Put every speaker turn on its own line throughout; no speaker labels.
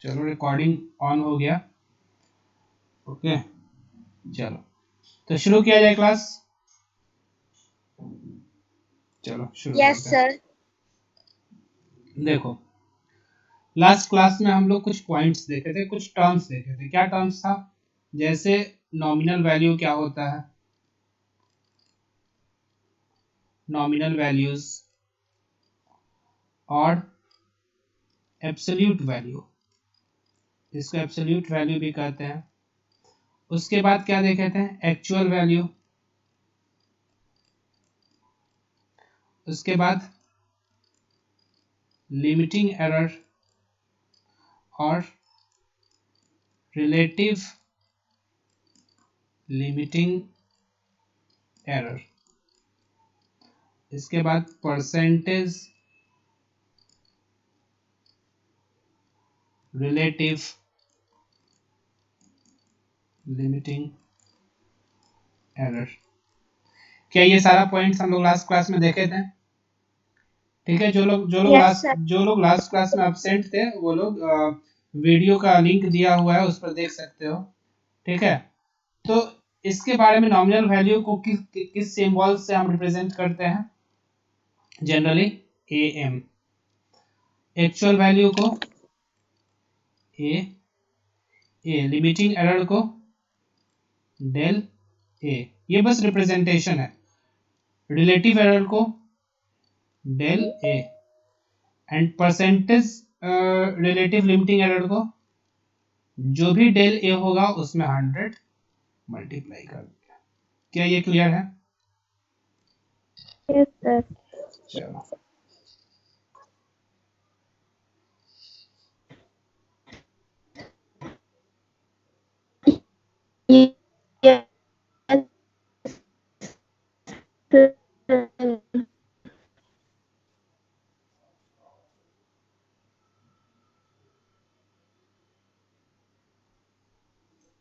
चलो recording on हो गया। ओके चलो तो शुरू किया जाए क्लास। चलो शुरू
यस
करते हैं।
सर।
देखो लास्ट क्लास में हम लोग कुछ पॉइंट्स देखे थे, कुछ टर्म्स देखे थे। क्या टर्म्स था? जैसे नॉमिनल वैल्यू क्या होता है, नॉमिनल वैल्यूज और एब्सोल्यूट वैल्यू, इसको एब्सोल्यूट वैल्यू भी कहते हैं। उसके बाद क्या देखे थे? Actual value. उसके बाद लिमिटिंग एरर और रिलेटिव लिमिटिंग एरर। इसके बाद परसेंटेज रिलेटिव लिमिटिंग एरर। क्या ये सारा पॉइंट्स हम लोग लास्ट क्लास में देखे थे? ठीक है,
यस सर।
जो लोग लास्ट क्लास में एब्सेंट थे वो लोग वीडियो का लिंक दिया हुआ है, उस पर देख सकते हो। ठीक है, तो इसके बारे में नॉमिनल वैल्यू को किस सिंबल से हम रिप्रेजेंट करते हैं? Generally A M. Actual value को ए लिमिटिंग एरर को डेल ए, ये बस रिप्रेजेंटेशन है। रिलेटिव एरर को del A and percentage relative limiting error को जो भी डेल ए होगा उसमें 100 मल्टीप्लाई कर दिया। क्या ये क्लियर है?
Yes sir.
चलो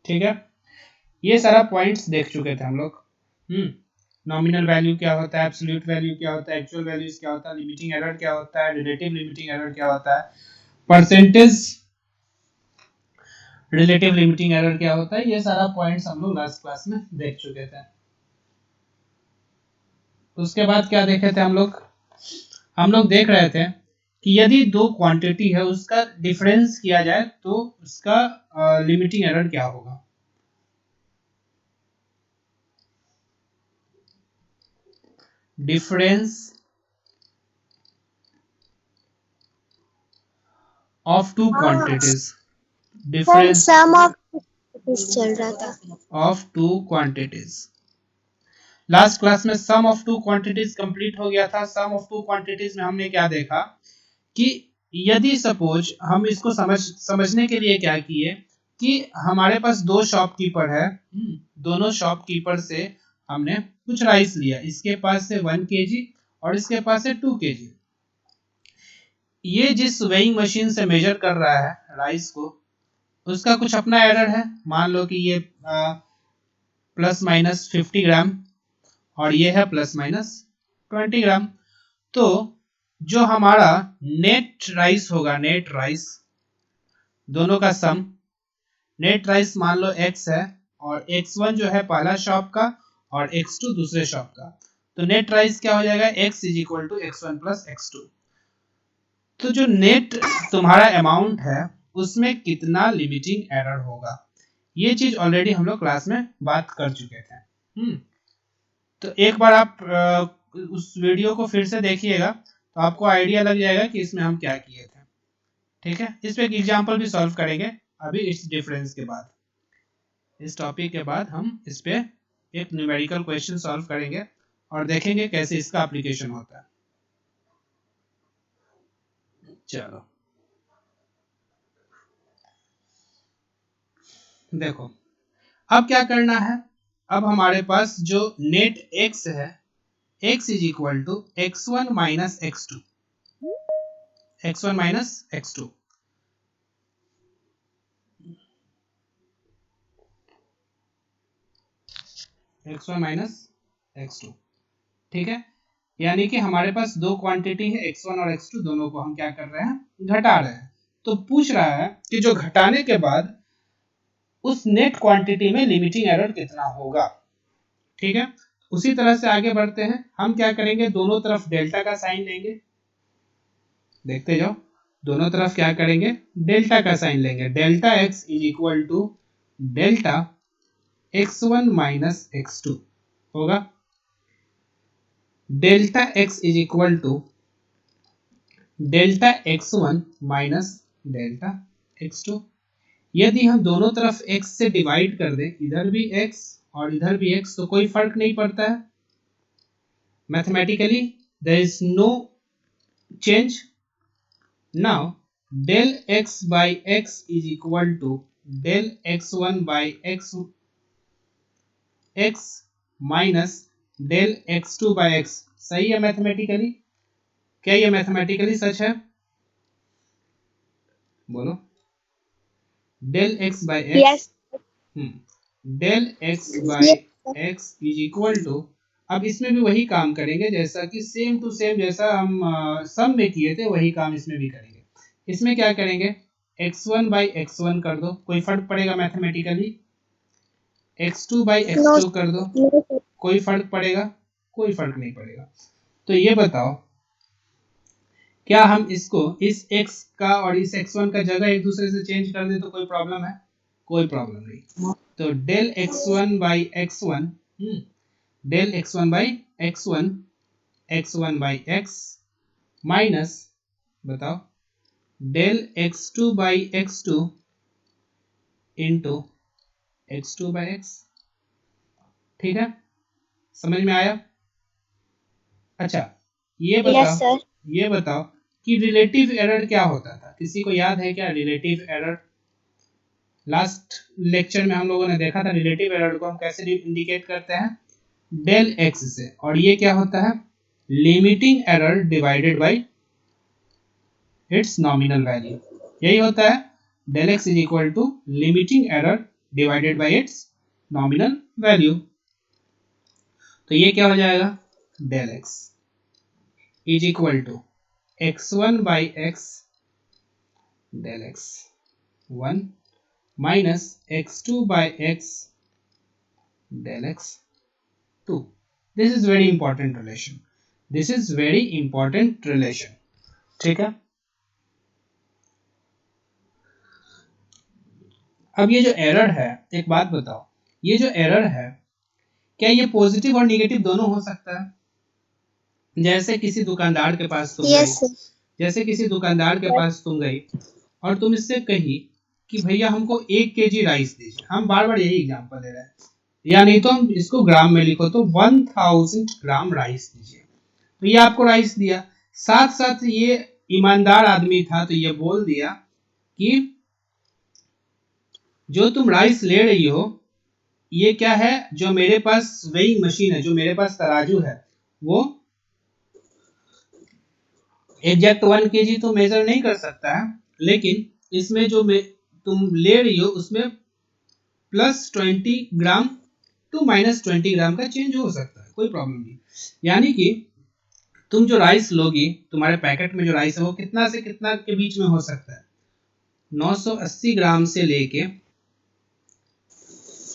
ठीक है, ये सारा पॉइंट्स देख चुके थे हम लोग। नॉमिनल वैल्यू क्या होता है, एब्सोल्यूट वैल्यू क्या होता है, एक्चुअल वैल्यूज क्या होता है, लिमिटिंग एरर क्या होता है, रिलेटिव लिमिटिंग एरर क्या होता है, परसेंटेज रिलेटिव लिमिटिंग एरर क्या होता है, ये सारा पॉइंट्स हम लोग लास्ट क्लास में देख चुके थे। उसके बाद क्या देखे थे हम लोग देख रहे थे कि यदि दो क्वांटिटी है उसका डिफरेंस किया जाए तो उसका लिमिटिंग एरर क्या होगा। Difference of two quantities,
sir
difference
sum of चल रहा था।
Of two quantities. Last class में sum of two quantities complete हो गया था। सम ऑफ टू क्वांटिटीज में हमने क्या देखा कि यदि सपोज हम इसको समझने के लिए क्या किए कि हमारे पास दो शॉपकीपर है, दोनों शॉपकीपर से हमने कुछ राइस लिया, इसके पास से 1 केजी और इसके पास से 2 केजी। ये जिस वेइंग मशीन से मेजर कर रहा है राइस को, उसका कुछ अपना एरर है। मान लो कि ये प्लस माइनस 50 ग्राम और ये है प्लस माइनस 20 ग्राम। तो जो हमारा नेट राइस होगा, नेट राइस दोनों का सम, नेट राइस मान लो x है और x1 जो है पहला शॉप का और x2 दूसरे शॉप का, तो नेट राइस क्या हो जाएगा? x is equal to x1 plus x2। तो जो नेट तुम्हारा अमाउंट है उसमें कितना लिमिटिंग एरर होगा, ये चीज ऑलरेडी हम लोग क्लास में बात कर चुके थे। तो एक बार आप उस वीडियो को फिर से देखिएगा तो आपको आइडिया लग जाएगा कि इसमें हम क्या किए थे। ठीक है, इस पे एक एग्जांपल भी सॉल्व करेंगे अभी इस डिफरेंस के बाद। इस टॉपिक के बाद हम इस पे एक न्यूमेरिकल क्वेश्चन सॉल्व करेंगे और देखेंगे कैसे इसका एप्लीकेशन होता है। चलो देखो, अब क्या करना है। अब हमारे पास जो नेट x है, x is equal to x1 minus x2, x1 minus x2। x1 minus x2, ठीक है, यानी कि हमारे पास दो क्वांटिटी है x1 और x2, दोनों को हम क्या कर रहे हैं? घटा रहे हैं। तो पूछ रहा है कि जो घटाने के बाद उस नेट क्वांटिटी में लिमिटिंग एरर कितना होगा। ठीक है, उसी तरह से आगे बढ़ते हैं। हम क्या करेंगे, दोनों तरफ डेल्टा का साइन लेंगे। देखते जाओ, दोनों तरफ क्या करेंगे, डेल्टा का साइन लेंगे। Delta x is equal to delta x1 minus x2 होगा। Delta x is equal to delta x1 minus delta x2। यदि हम दोनों तरफ x से डिवाइड कर दें, इधर भी x और इधर भी x, तो कोई फर्क नहीं पड़ता है। Mathematically there is no change. Now del x by x is equal to del x1 by x minus del x2 by x। सही है मैथमेटिकली? क्या ये मैथमेटिकली सच है? बोलो। del x by x,
Yes.
del x by x is equal to, अब इसमें भी वही काम करेंगे जैसा कि सेम टू सेम जैसा हम सम में किए थे, वही काम इसमें भी करेंगे। इसमें क्या करेंगे, x1 by x1 कर दो, कोई फर्क पड़ेगा मैथमेटिकली? x2 by x2 कर दो, कोई फर्क पड़ेगा? कोई फर्क नहीं पड़ेगा। तो ये बताओ, क्या हम इसको इस x का और इस x1 का जगह एक दूसरे से चेंज कर दे तो कोई प्रॉब्लम है? कोई प्रॉब्लम नहीं। तो del x1 by x1, del x1 by x1, x1 by x minus, बताओ, del x2 by x2 into x2 by x। ठीक है, समझ में आया? अच्छा, ये बताओ,
Yes, sir.
ये बताओ कि रिलेटिव एरर क्या होता था? किसी को याद है क्या रिलेटिव एरर? लास्ट लेक्चर में हम लोगों ने देखा था रिलेटिव एरर को हम कैसे इंडिकेट करते हैं, डेल एक्स से। और ये क्या होता है, limiting error divided by its nominal value. यही होता है, del x is equal to limiting error divided by its nominal value. तो ये क्या हो जाएगा, del x is equal to x1 by x del x 1 minus x2 by x del x 2। This is very important relation, this is very important relation. ठीक है, अब ये जो एरर है, एक बात बताओ, ये जो एरर है क्या ये पॉजिटिव और निगेटिव दोनों हो सकता है? जैसे किसी दुकानदार के पास तुम
Yes,
गई,
sir.
जैसे किसी दुकानदार के पास तुम गई और तुम इससे कही कि भैया हमको 1 kg राइस दीजिए। हम बार बार यही एग्जांपल ले रहे हैं, या नहीं तो हम इसको ग्राम में लिखो तो 1000 ग्राम राइस दीजिए। तो ये आपको राइस दिया, साथ साथ ये ईमानदार आदमी था तो ये बोल दिया कि जो तुम राइस ले रही हो ये क्या है, जो मेरे पास वेइंग मशीन है, जो मेरे पास तराजू है, वो एग्जैक्ट 1 kg तो मेजर नहीं कर सकता है, लेकिन इसमें जो तुम ले रही हो उसमें +20 ग्राम टू -20 ग्राम का चेंज हो सकता है, कोई प्रॉब्लम नहीं। यानी कि तुम जो राइस लोगी, तुम्हारे पैकेट में जो राइस है वो कितना से कितना के बीच में हो सकता है, 980 ग्राम से लेके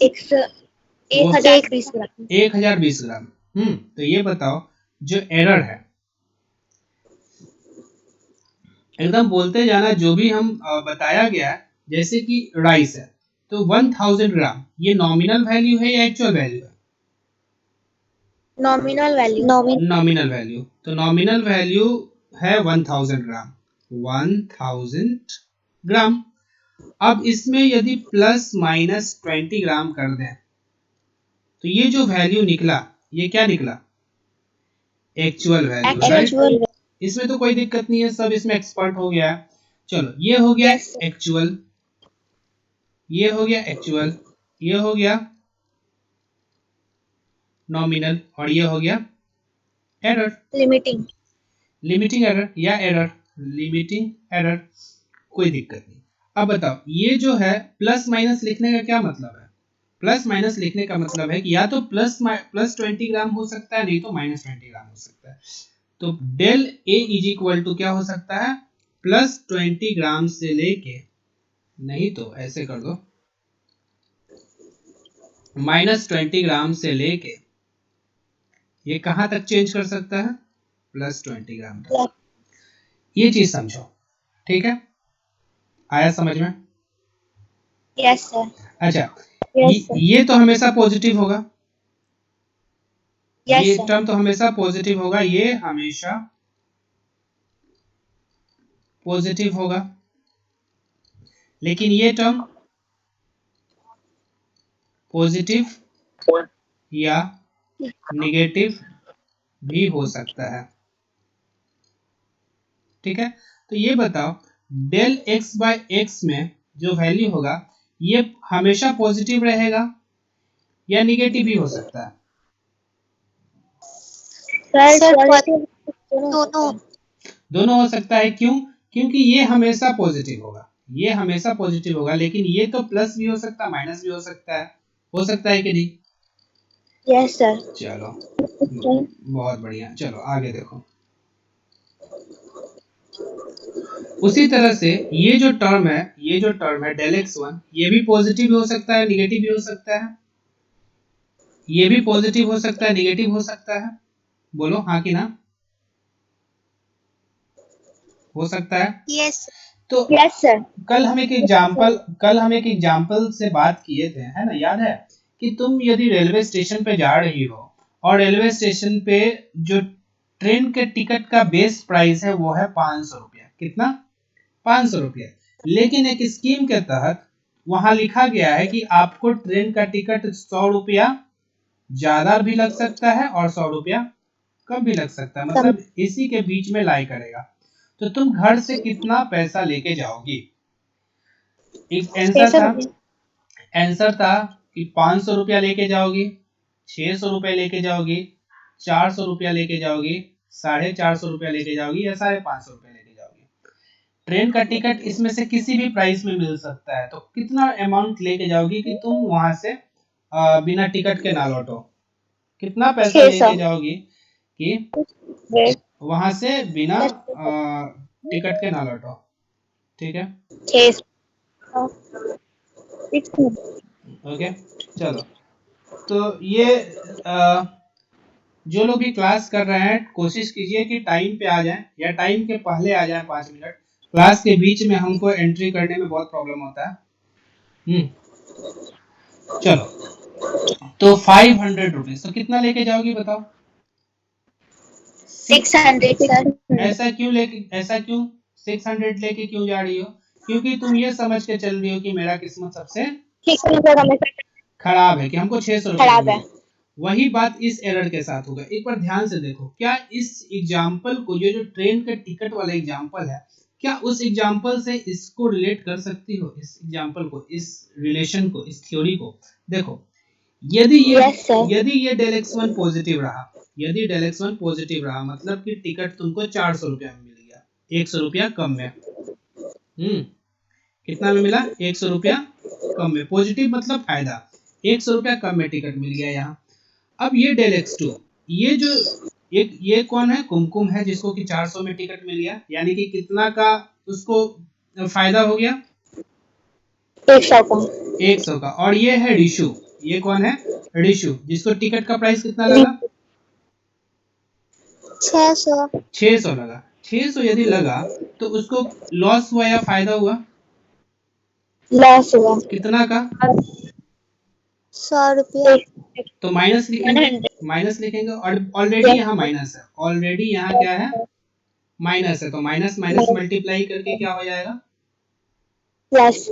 1020 ग्राम।
1020 ग्राम। तो ये बताओ, जो एरर है, एकदम बोलते जाना, जो भी हम बताया गया, जैसे कि राइस है तो 1000 ग्राम, ये नॉमिनल वैल्यू है या एक्चुअल वैल्यू है?
Nominal value.
Nominal value. तो नॉमिनल वैल्यू है 1000 ग्राम, 1000 ग्राम। अब इसमें यदि ±20 ग्राम कर दें तो ये जो वैल्यू निकला, ये क्या निकला, एक्चुअल वैल्यू, राइट? इसमें तो कोई दिक्कत नहीं है, सब इसमें एक्सपर्ट हो गया। चलो, ये हो गया एक्चुअल, ये हो गया एक्चुअल, ये हो गया नॉमिनल, और ये हो गया एरर, लिमिटिंग एरर या एरर, लिमिटिंग एरर, कोई दिक्कत नहीं। अब बताओ, ये जो है प्लस माइनस लिखने का क्या मतलब है? प्लस माइनस लिखने का मतलब है कि या तो +20 ग्राम हो सकता है, नहीं तो -20 ग्राम हो सकता है। तो del A is equal to क्या हो सकता है, प्लस 20 ग्राम से लेके, नहीं तो ऐसे कर दो, माइनस 20 ग्राम से लेके ये कहां तक चेंज कर सकता है, प्लस 20 ग्राम तक। ये चीज समझो, ठीक है, आया समझ में?
Yes sir.
अच्छा,
यस सर।
ये तो हमेशा पॉजिटिव होगा,
यस
ये
सर।
टर्म तो हमेशा पॉजिटिव होगा, ये हमेशा पॉजिटिव होगा, लेकिन ये टर्म पॉजिटिव या नेगेटिव भी हो सकता है, ठीक है। तो ये बताओ, डेल एक्स बाय एक्स में जो वैल्यू होगा ये हमेशा पॉजिटिव रहेगा या नेगेटिव भी हो सकता है?
सर दोनों।
दोनों हो सकता है, क्यों? क्योंकि ये हमेशा पॉजिटिव होगा, ये हमेशा पॉजिटिव होगा, लेकिन ये तो प्लस भी हो सकता है, माइनस भी हो सकता है कि नहीं?
Yes sir.
चलो बहुत बढ़िया, चलो आगे देखो। उसी तरह से ये जो टर्म है डेल एक्स वन, ये भी पॉजिटिव भी हो सकता है, निगेटिव भी हो सकता है, ये भी पॉजिटिव हो सकता है, निगेटिव हो सकता है, बोलो हाँ कि ना? हो सकता है।
यस।
तो
यस सर।
कल हम एक एग्जाम्पल से बात किए थे, है ना, याद है कि तुम यदि रेलवे स्टेशन पे जा रही हो और रेलवे स्टेशन पे जो ट्रेन के टिकट का बेस प्राइस है वो है 500 रुपया, कितना? 500 रुपया, लेकिन एक स्कीम के तहत वहां लिखा गया है कि आपको ट्रेन का टिकट 100 रुपया ज्यादा भी लग सकता है और 100 रुपया कम भी लग सकता है, मतलब इसी के बीच में लाई करेगा। तो तुम घर से कितना पैसा लेके जाओगी? एक आंसर था कि 500 रुपया लेके जाओगी, 600 रुपया लेके जाओगी, 400 रुपया लेके जाओगी, 450 रुपया लेके जाओगी या 550 रुपया लेके जाओगी। ट्रेन का टिकट इसमें से किसी भी प्राइस में मिल सकता है, तो कितना अमाउंट लेके जाओगी कि तुम वहां से बिना टिकट के ना लौटो? कितना पैसा लेके जाओगी कि वहां से बिना टिकट के ना लौटो? ठीक है, ओके, चलो। तो ये जो लोग भी क्लास कर रहे हैं कोशिश कीजिए कि टाइम पे आ जाएं या टाइम के पहले आ जाएं, 5 मिनट। क्लास के बीच में हमको एंट्री करने में बहुत प्रॉब्लम होता है। चलो, तो 500 रुपीज तो कितना लेके जाओगी बताओ?
600 सर।
ऐसा क्यों 600 लेके क्यों जा रही हो? क्योंकि तुम ये समझ के चल रही हो कि मेरा किस्मत सबसे खराब है, कि हमको 600 रुपये। वही बात इस एरर के साथ होगा। एक बार ध्यान से देखो, क्या इस एग्जाम्पल को, ये जो ट्रेन के टिकट वाला एग्जाम्पल है, क्या उस एग्जाम्पल से इसको रिलेट कर सकती हो? इस एग्जाम्पल को, इस रिलेशन को, इस थ्योरी को देखो। यदि ये डेल एक्स वन पॉजिटिव रहा, यदि डेल एक्स वन पॉजिटिव रहा, मतलब कि टिकट तुमको 400 रुपया में मिल गया, 100 रुपया कम में। कितना में मिला? 100 रुपया कम में। पॉजिटिव मतलब फायदा, 100 रुपया कम में टिकट मिल गया यहाँ। अब ये डेल एक्स टू, ये जो ये कौन है? कुमकुम है, जिसको कि 400 में टिकट मिल गया, यानी कि कितना का उसको फायदा हो गया? 100 का। और ये है रिशु, ये कौन है? रिशु, जिसको टिकट का प्राइस कितना लगा? 600 लगा। 600 यदि लगा तो उसको लॉस हुआ या फायदा हुआ?
लॉस हुआ।
कितना का?
100 रुपया।
तो माइनस लिखेंगे और ऑलरेडी यहाँ माइनस है, ऑलरेडी यहाँ क्या है? माइनस है, तो माइनस माइनस मल्टीप्लाई करके क्या हो जाएगा? प्लस।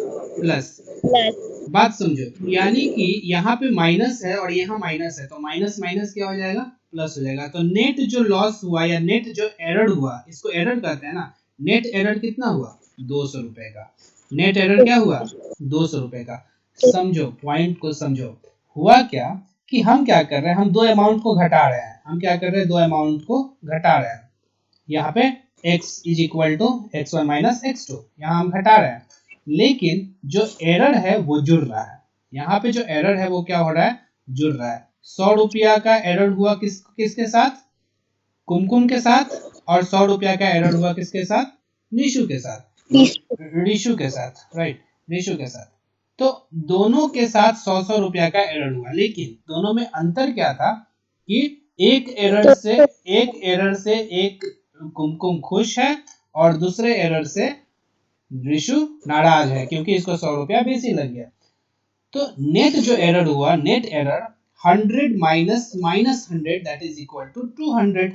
बात समझो, यानी कि यहाँ पे माइनस है और यहाँ माइनस है, तो माइनस माइनस क्या हो जाएगा? प्लस हो जाएगा। तो नेट जो लॉस हुआ या नेट जो एरर हुआ, इसको एरर कहते हैं ना, नेट एरर कितना हुआ? 200 रुपए का। नेट एरर क्या हुआ? 200 रुपए का। समझो, पॉइंट को समझो। हुआ क्या कि हम क्या कर रहे हैं, हम दो अमाउंट को घटा रहे हैं। हम क्या कर रहे हैं? दो अमाउंट को घटा रहे हैं। यहाँ पे x is equal to x1 minus x2, यहाँ हम घटा रहे हैं, लेकिन जो एरर है वो जुड़ रहा है। यहाँ पे जो एरर है वो क्या हो रहा है? जुड़ रहा है। 100 रुपया का एरर हुआ किसके साथ? कुमकुम के साथ। और 100 रुपया का एरर हुआ किसके साथ? निशु के साथ, ऋषु के साथ, राइट, ऋषु के साथ। तो दोनों के साथ 100-100 रुपया का एरर हुआ, लेकिन दोनों में अंतर क्या था कि एक एरर से एक कुमकुम खुश है और दूसरे एरर से ऋषु नाराज है क्योंकि इसको 100 रुपया बेसी लग गया। तो नेट जो एरर हुआ, net error 100 minus -100 that is equal to 200।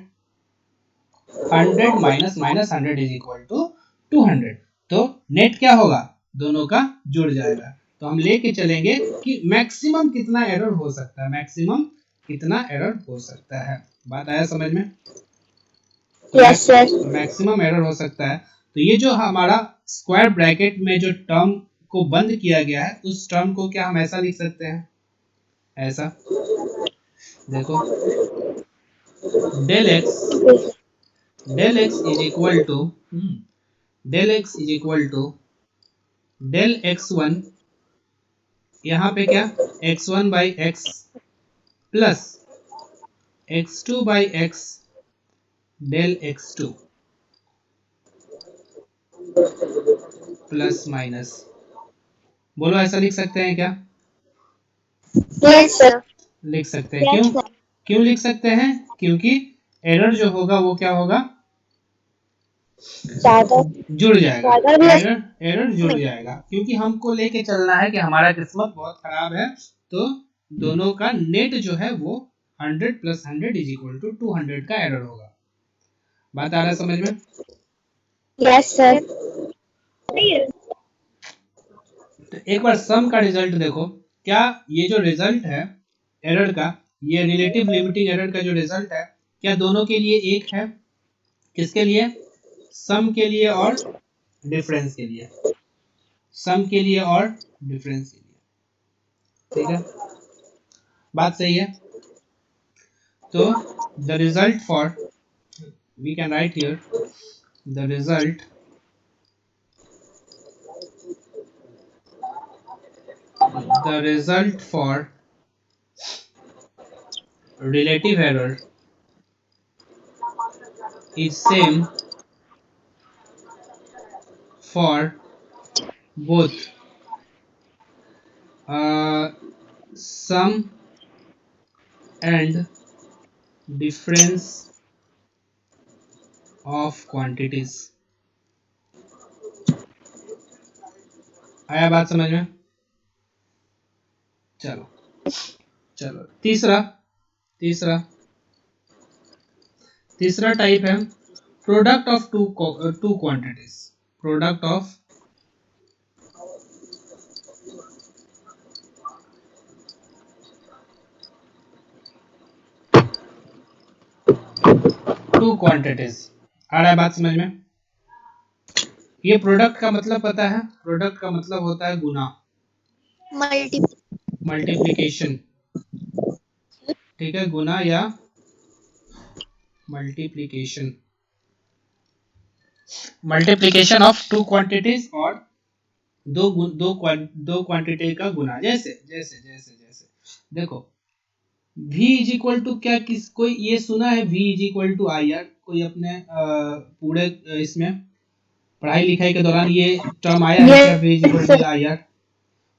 100 minus -100 is equal to 200। तो नेट क्या होगा, दोनों का जुड़ जाएगा। तो हम लेके चलेंगे कि मैक्सिमम कितना एरर हो सकता है, मैक्सिमम कितना एरर हो सकता है। बात आया समझ में?
Yes sir.
मैक्सिमम एरर हो सकता है। तो ये जो हमारा स्क्वायर ब्रैकेट में जो टर्म को बंद किया गया है, उस टर्म को क्या हम ऐसा लिख सकते हैं, ऐसा देखो, del x is equal to del x1, यहाँ पे क्या x1 by x plus x2 by x del x2 plus minus, बोलो ऐसा लिख सकते हैं क्या?
Yes sir.
लिख सकते हैं। क्यों क्यों लिख सकते हैं? क्योंकि एरर जो होगा वो क्या होगा, जुड़ जाएगा, एरर जुड़ जाएगा, क्योंकि हमको लेके चलना है कि हमारा किस्मत बहुत खराब है। तो दोनों का नेट जो है वो 100 प्लस 100 इज इक्वल टू 200 का एरर होगा। बात आ रहा है समझ में?
Yes sir.
तो एक बार सम का रिजल्ट देखो, क्या ये जो रिजल्ट है एरर का, ये रिलेटिव लिमिटिंग एरर का जो रिजल्ट है, क्या दोनों के लिए एक है? किसके लिए? सम के लिए और डिफरेंस के लिए, सम के लिए और डिफरेंस के लिए, ठीक है, बात सही है। तो the result for, we can write here the result for relative error is same for both sum and difference of quantities। आया बात समझ में? चलो चलो, तीसरा टाइप है product of two quantities, product of two quantities. आ रहा है बात समझ में? ये प्रोडक्ट का मतलब पता है, प्रोडक्ट का मतलब होता है गुना, मल्टीप्लिकेशन, ठीक है, गुना या मल्टीप्लिकेशन ऑफ टू क्वांटिटीज और दो क्वांटिटी का गुना। जैसे जैसे जैसे जैसे देखो, v इज इक्वल टू क्या, किस कोई ये सुना है v is equal to I R? कोई अपने पूरे इसमें पढ़ाई लिखाई के दौरान ये टर्म आया है क्या, v is equal to I R?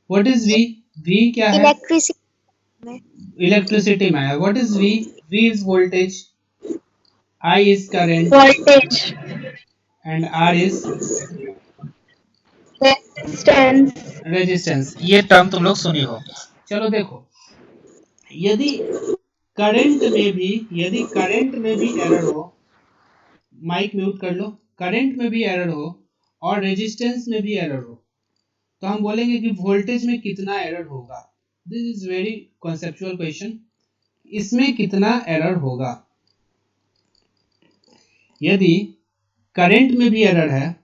What is v? v क्या है? इलेक्ट्रिसिटी में आया। What is v? v is voltage, I is current, and R is resistance. ये टर्म तुम लोग सुनी हो। चलो देखो, यदि करंट में भी एरर हो, माइक म्यूट कर लो, करंट में भी एरर हो और रेजिस्टेंस में भी एरर हो, तो हम बोलेंगे कि वोल्टेज में कितना एरर होगा। This is very conceptual question, इसमें कितना एरर होगा? यदि करंट में भी एरर है,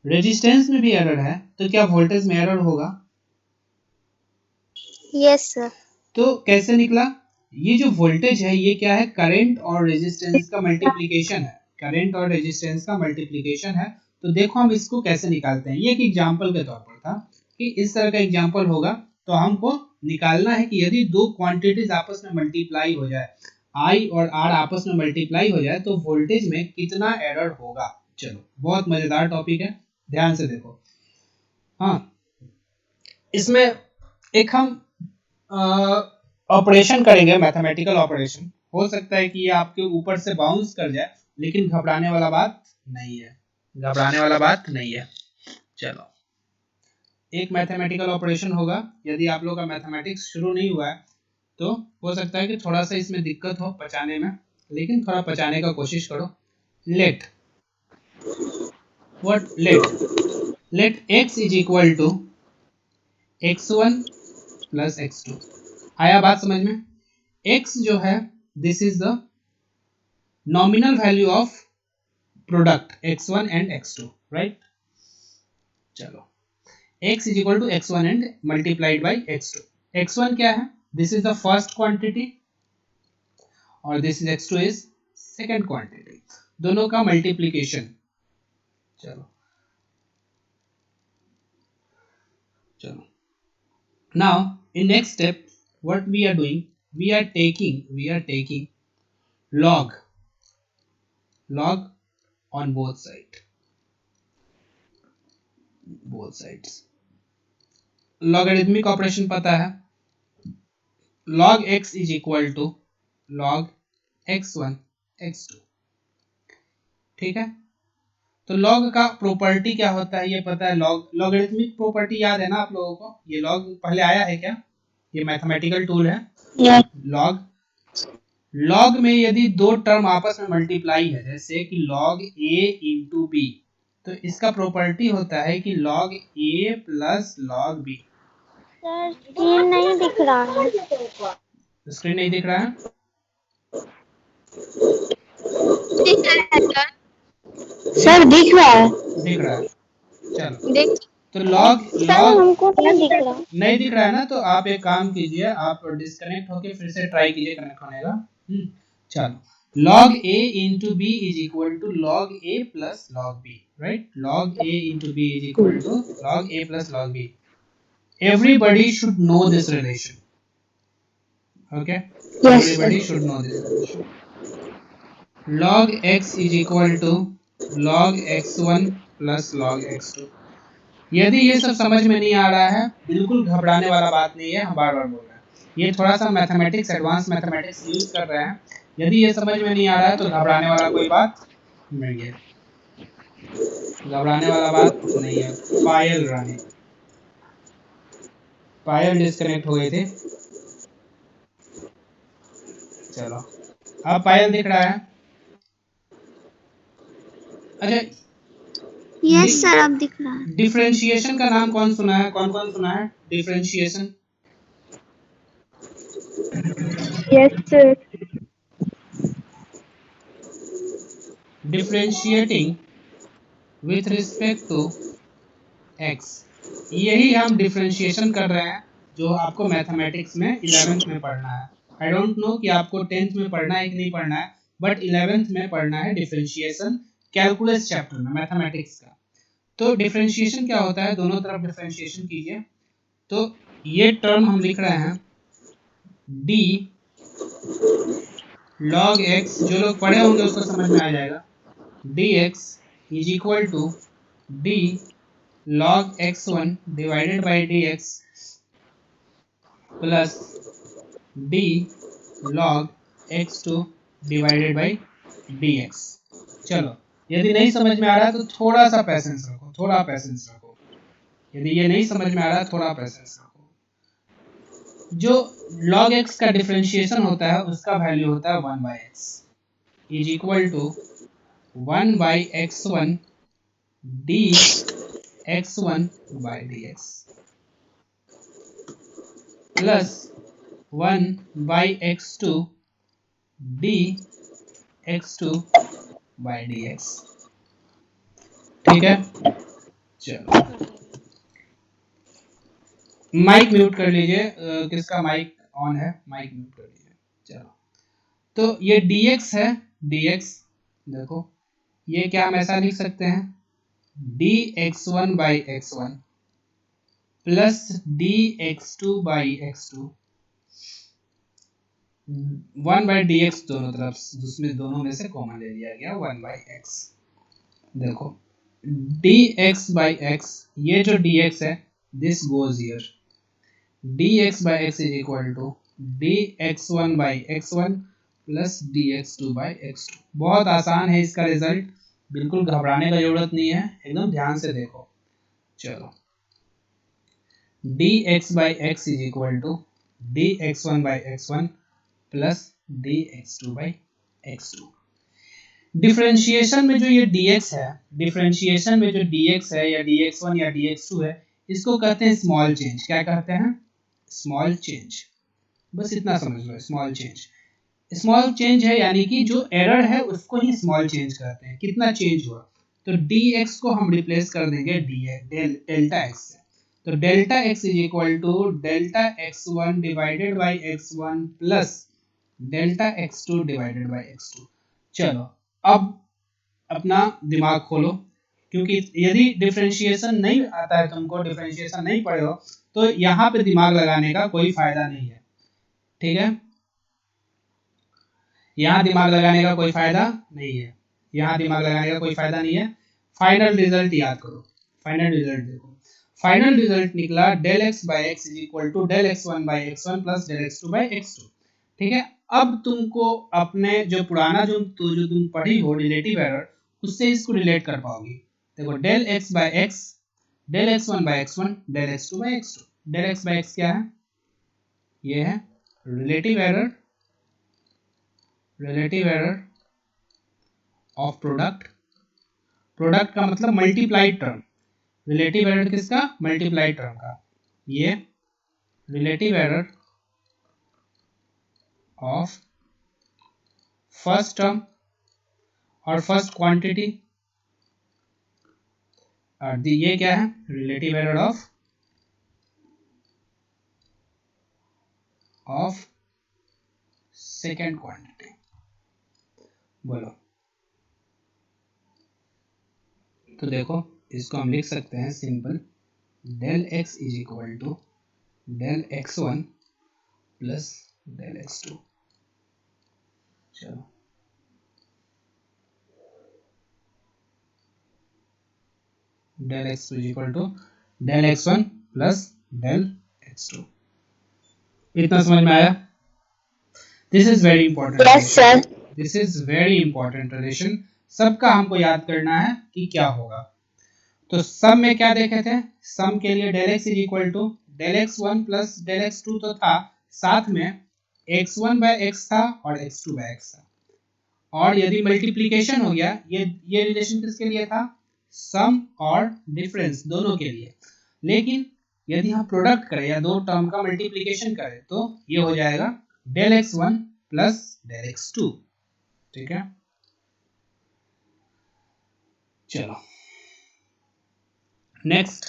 रेजिस्टेंस में भी एरर है, तो क्या वोल्टेज में एरर होगा?
Yes sir.
तो कैसे निकला? ये जो वोल्टेज है ये क्या है, करंट और रेजिस्टेंस का मल्टीप्लिकेशन है, करंट और रेजिस्टेंस का मल्टीप्लिकेशन है। तो देखो हम इसको कैसे निकालते हैं। ये एक एग्जांपल के तौर पर था कि इस तरह का एग्जांपल होगा, तो हमको निकालना है कि यदि दो क्वांटिटीज आपस में मल्टीप्लाई हो जाए, I और R आपस में मल्टीप्लाई हो जाए, तो वोल्टेज में कितना एरर होगा। चलो बहुत मजेदार टॉपिक है, ध्यान से देखो। हाँ, इसमें एक हम ऑपरेशन करेंगे, मैथमेटिकल ऑपरेशन। हो सकता है कि ये आपके ऊपर से बाउंस कर जाए, लेकिन घबराने वाला बात नहीं है, घबराने वाला बात नहीं है। चलो, एक मैथमेटिकल ऑपरेशन होगा। यदि आप लोग का मैथमेटिक्स शुरू नहीं हुआ है तो हो सकता है कि थोड़ा सा इसमें दिक्कत हो पचाने में, लेकिन थोड़ा पचाने का कोशिश करो। Let x is equal to x1 plus x2। आया बात समझ में? x जो है, this is the nominal value of product x1 and x2, राइट। चलो, x is equal to x1 and multiplied by x2। x1 क्या है? This is the first quantity और this is x2 is second quantity, दोनों का multiplication. चलो now in next step what we are doing, we are taking log on both sides। Logarithmic operation पता है, log x is equal to log x1 x2, ठीक है। तो log का property क्या होता है ये पता है, लॉगरिथमिक प्रॉपर्टी याद है ना आप लोगों को? ये लॉग पहले आया है क्या? ये मैथमेटिकल टूल है लॉग में यदि दो टर्म आपस में मल्टीप्लाई है, जैसे कि log a इंटू बी, तो इसका प्रॉपर्टी होता है कि log a plus log b।
Sir screen नहीं दिख रहा है।
स्क्रीन नहीं दिख रहा है?
सर दिख रहा है।
दिख रहा है, चलो। तो लॉग
हमको नहीं दिख रहा।
नहीं दिख रहा है ना, तो आप एक काम कीजिए, आप डिस्कनेक्ट होके फिर से ट्राई कीजिए कनेक्ट होने का। चलो, log a into b is equal to log a plus log b, right? Log a into b is equal to log a plus log b. Everybody should know this relation, okay?
Yes,
Everybody should know this relation. Log x is equal to log x1 plus log x2। यदि ये सब समझ में नहीं आ रहा है, बिल्कुल घबराने वाला बात नहीं है, हम बार बार बोल रहे हैं, ये थोड़ा सा मैथमेटिक्स, एडवांस मैथमेटिक्स यूज कर रहे हैं। यदि ये समझ में नहीं आ रहा है तो घबराने वाला कोई बात नहीं है, घबराने वाला बात नहीं है। पायल रानी, पायल डिस्कनेक्ट हो गए थे। चलो, अब पायल दिख रहा है? अच्छा,
यस सर अब दिख रहा है।
डिफरेंशिएशन का नाम कौन सुना है? कौन कौन सुना है differentiation?
Yes sir.
Differentiating with respect to x, यही हम डिफरेंशिएशन कर रहे हैं जो आपको मैथमेटिक्स में 11th में पढ़ना है। आई डोंट नो कि आपको 10th में पढ़ना है कि नहीं पढ़ना है, बट 11th में पढ़ना है डिफरेंशिएशन, कैलकुलस चैप्टर में मैथमेटिक्स का। तो डिफरेंशिएशन क्या होता है? दोनों तरफ डिफरेंशिएशन कीजिए। तो ये टर्म हम लिख रहे हैं d log x, जो लोग पढ़े होंगे उसको समझ में आ जाएगा। dx is equal to d log x1 divided by dx plus d log x2 divided by dx। चलो, यदि नहीं समझ में आ रहा है तो थोड़ा सा पैसेंस रखो, थोड़ा पैसेंस रखो। यदि ये नहीं समझ में आ रहा है, थोड़ा पैसेंस रखो। जो log x का डिफरेंशिएशन होता है उसका वैल्यू होता है 1 by x is equal to 1 by x1 d x1 by dx plus 1 by x2 d x2 by dx, ठीक है। चलो, माइक म्यूट कर लीजिए, किसका माइक ऑन है माइक म्यूट कर लीजिए। चलो, तो ये dx है, dx देखो, ये क्या हम ऐसा लिख सकते हैं dx1 by x1 plus dx2 by x2, 1 by dx दोनों तरफ, जिसमें दोनों में से कॉमन ले लिया गया 1 बाई x। देखो dx by x, ये जो dx है this goes here, dx by x is equal to dx1 by x1 plus dx2 by x2। बहुत आसान है इसका रिजल्ट, बिल्कुल घबराने का जरूरत नहीं है, एकदम ध्यान से देखो। चलो dx by x is equal to dx1 by x1 plus dx2 by x2। Differentiation में जो ये dx है, डिफरेंशिएशन में जो dx है या dx1 या dx2 है, इसको कहते हैं स्मॉल चेंज। क्या कहते हैं? Small change. बस इतना समझ लो, स्मॉल चेंज। स्मॉल चेंज है यानी कि जो एरर है उसको ही स्मॉल चेंज कहते हैं। कितना चेंज हुआ? तो dx को हम रिप्लेस कर देंगे डेल्टा x से। तो delta x is equal to delta x1 divided by x1 plus delta x2 divided by x2। चलो अब अपना दिमाग खोलो, क्योंकि यदि डिफरेंशिएशन नहीं आता है तुमको, डिफरेंशिएशन नहीं पढ़े हो, तो यहाँ पे दिमाग लगाने का कोई फायदा नहीं है। ठीक है, यहाँ दिमाग लगाने का कोई फायदा नहीं है, यहाँ दिमाग लगाने का कोई फायदा नहीं है। फाइनल रिजल्ट याद करो, फाइनल रिजल्ट देखो, फाइनल रिजल्ट निकला del x by x is equal to del x1 by x1 plus del x2 by x2। ठीक है, अब तुमको अपने जो पुराना जो तुम पढ़ी हो रिलेटिव एरर, उससे इसको रिलेट कर पाओगी। देखो del x by x, del x1 by x1, del x2 by x2। Del x by x क्या है? ये है relative error, relative error of product. Product का मतलब मल्टीप्लाइड टर्म, रिलेटिव एरर किसका? मल्टीप्लाइड टर्म का। ये relative error of first term और फर्स्ट क्वांटिटी, और ये क्या है? Relative error of second quantity. बोलो, तो देखो इसको हम लिख सकते हैं simple, del x is equal to del x1 plus del x2। चलो del x is equal to del x1 plus del x2। इतना समझ में आया? This is very important.
Yes sir.
This is very important relation, सबका हमको याद करना है कि क्या होगा। तो सम में क्या देखे थे? सम के लिए del x is equal to del x1 plus del x2 तो था, साथ में x1 बाय x था और x2 बाय x था। और यदि मल्टीप्लिकेशन हो गया, ये रिलेशन किसके लिए था? सम और डिफरेंस दोनों के लिए। लेकिन यदि हम प्रोडक्ट करें या दो टर्म का मल्टीप्लिकेशन करें तो ये हो जाएगा del x1 plus del x2। ठीक है, चलो नेक्स्ट,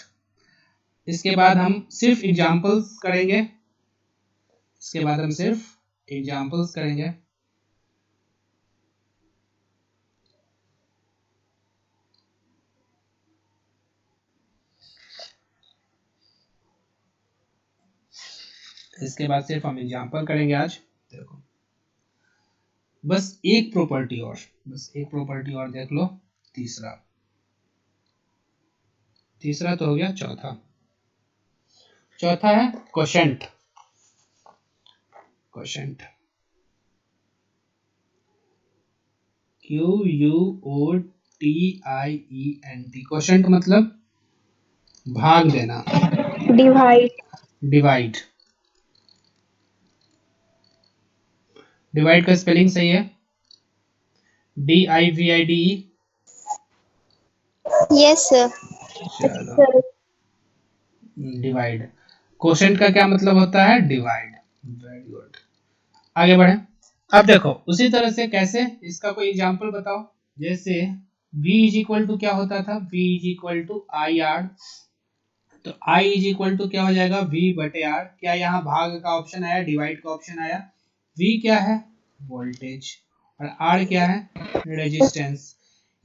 इसके बाद हम सिर्फ एग्जांपल्स करेंगे, इसके बाद हम सिर्फ एग्जांपल्स करेंगे। इसके बाद सिर्फ हम एग्जांपल करेंगे आज। देखो बस एक प्रॉपर्टी और, बस एक प्रॉपर्टी और देख लो, तीसरा, तीसरा तो हो गया, चौथा, चौथा है क्वोशेंट। क्वोशेंट QUOTIENT, क्वोशेंट मतलब भाग देना,
डिवाइड।
डिवाइड, डिवाइड का स्पेलिंग सही है DIVIDE।
Yes sir.
चलो डिवाइड, क्वोशेंट का क्या मतलब होता है? डिवाइड। वेरी गुड, आगे बढ़े। अब देखो उसी तरह से कैसे, इसका कोई एग्जांपल बताओ। जैसे v इज इक्वल टू क्या होता था? v is equal to I R, तो i इज इक्वल टू क्या हो जाएगा? v बटे r। क्या यहाँ भाग का ऑप्शन आया? डिवाइड का ऑप्शन आया। v क्या है? वोल्टेज, और r क्या है? रेजिस्टेंस।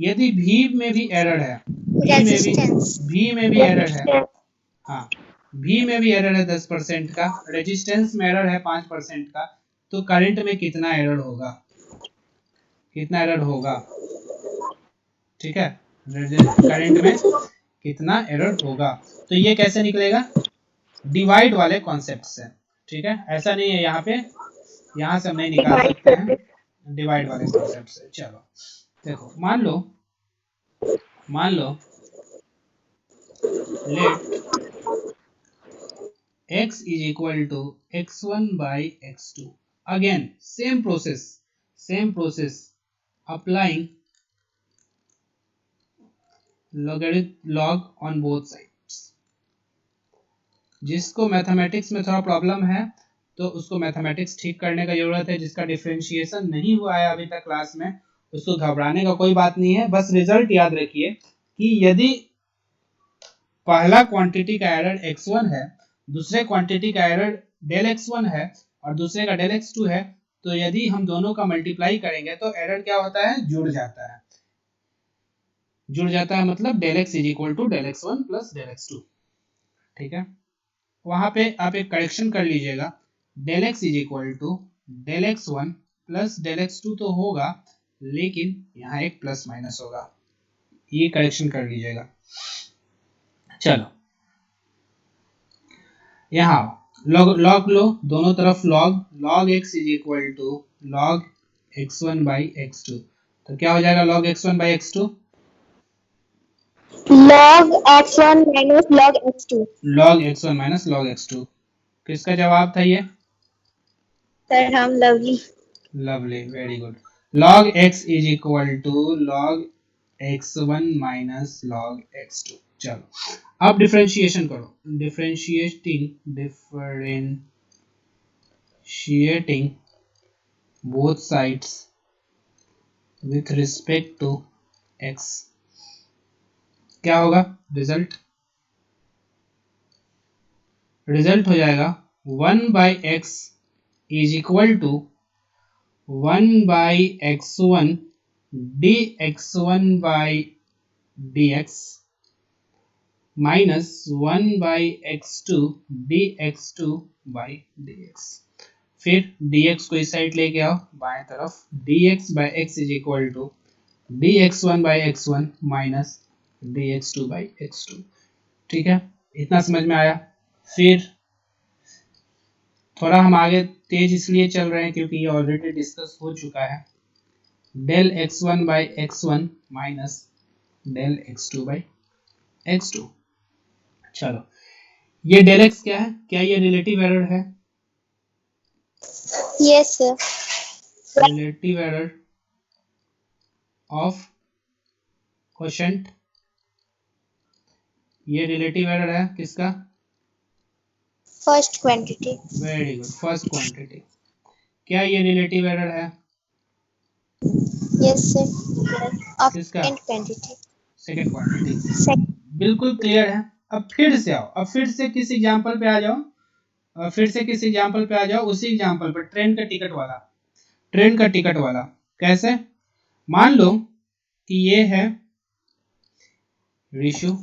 यदि v में भी एरर है, v में भी एरर है, हाँ v में भी एरर है 10% का, रेजिस्टेंस में एरर है 5% का, तो करंट में कितना एरर होगा? कितना एरर होगा? ठीक है, करंट में कितना एरर होगा। तो ये कैसे निकलेगा, डिवाइड वाले कॉन्सेप्ट से, ठीक है। ऐसा नहीं है यहाँ पे, यहाँ से हम नहीं निकाल
डिवाइड
सकते हैं,
करते
डिवाइड वाले कॉन्सेप्ट से। चलो देखो, मान लो late x is equal to x1 by x2, again same process applying log on both sides। जिसको मैथमेटिक्स में थोड़ा प्रॉब्लम है तो उसको मैथमेटिक्स ठीक करने का जरूरत है, जिसका डिफरेंशिएशन नहीं हुआ है अभी तक क्लास में उसको घबराने का कोई बात नहीं है। बस रिजल्ट याद रखिए कि यदि पहला क्वांटिटी का एरर x1 है, दूसरे क्वांटिटी का एरर डेल x1 है और दूसरे का डेल x2 है, तो यदि हम दोनों का मल्टीप्लाई करेंगे तो एरर क्या होता है, जुड़ जाता है। जुड़ जाता है मतलब del x is equal to del x1 plus del x2, ठीक है। वहां पे आप एक करेक्शन कर लीजिएगा, del x is equal to del x1 plus del x2 तो होगा, लेकिन यहाँ एक प्लस माइनस होगा, ये करेक्शन कर लीजिएगा। चलो यहाँ लॉग लो, दोनों तरफ log x is equal to log x1 by x2, तो क्या हो जाएगा log x1 by x2,
log x1 minus log x2।
Log x1 minus log x2। किसका जवाब था ये,
सर हम lovely.
Lovely, very good. log x is equal to log x1 minus log x2। चलो अब डिफरेंशिएशन करो, differentiating both sides with respect to x, क्या होगा रिजल्ट हो जाएगा 1 by x is equal to 1 by x1 dx1 by dx minus 1 by x2 dx2 by dx। फिर dx को इस साइड लेके आओ बाएं तरफ, dx by x is equal to dx1 by x1 minus dx2 by x2, ठीक है। इतना समझ में आया। फिर थोड़ा हम आगे तेज इसलिए चल रहे हैं क्योंकि ये ऑलरेडी डिस्कस हो चुका है, del x1 by x1 minus del x2 by x2। चलो ये डेल x क्या है, क्या ये रिलेटिव एरर है,
yes sir.
Relative error of quotient, ये रिलेटिव एरर है किसका,
first quantity.
Very good, first quantity. क्या ये रिलेटिव एरर है,
यस सर। ऑफ
किसका,
सेकंड क्वांटिटी।
सेकंड क्वांटिटी, बिल्कुल क्लियर है। अब फिर से आओ, अब फिर से किस एग्जांपल पे आ जाओ, फिर से किस एग्जांपल पे आ जाओ, उसी एग्जांपल पर ट्रेन का टिकट वाला। कैसे, मान लो कि ये है ऋषु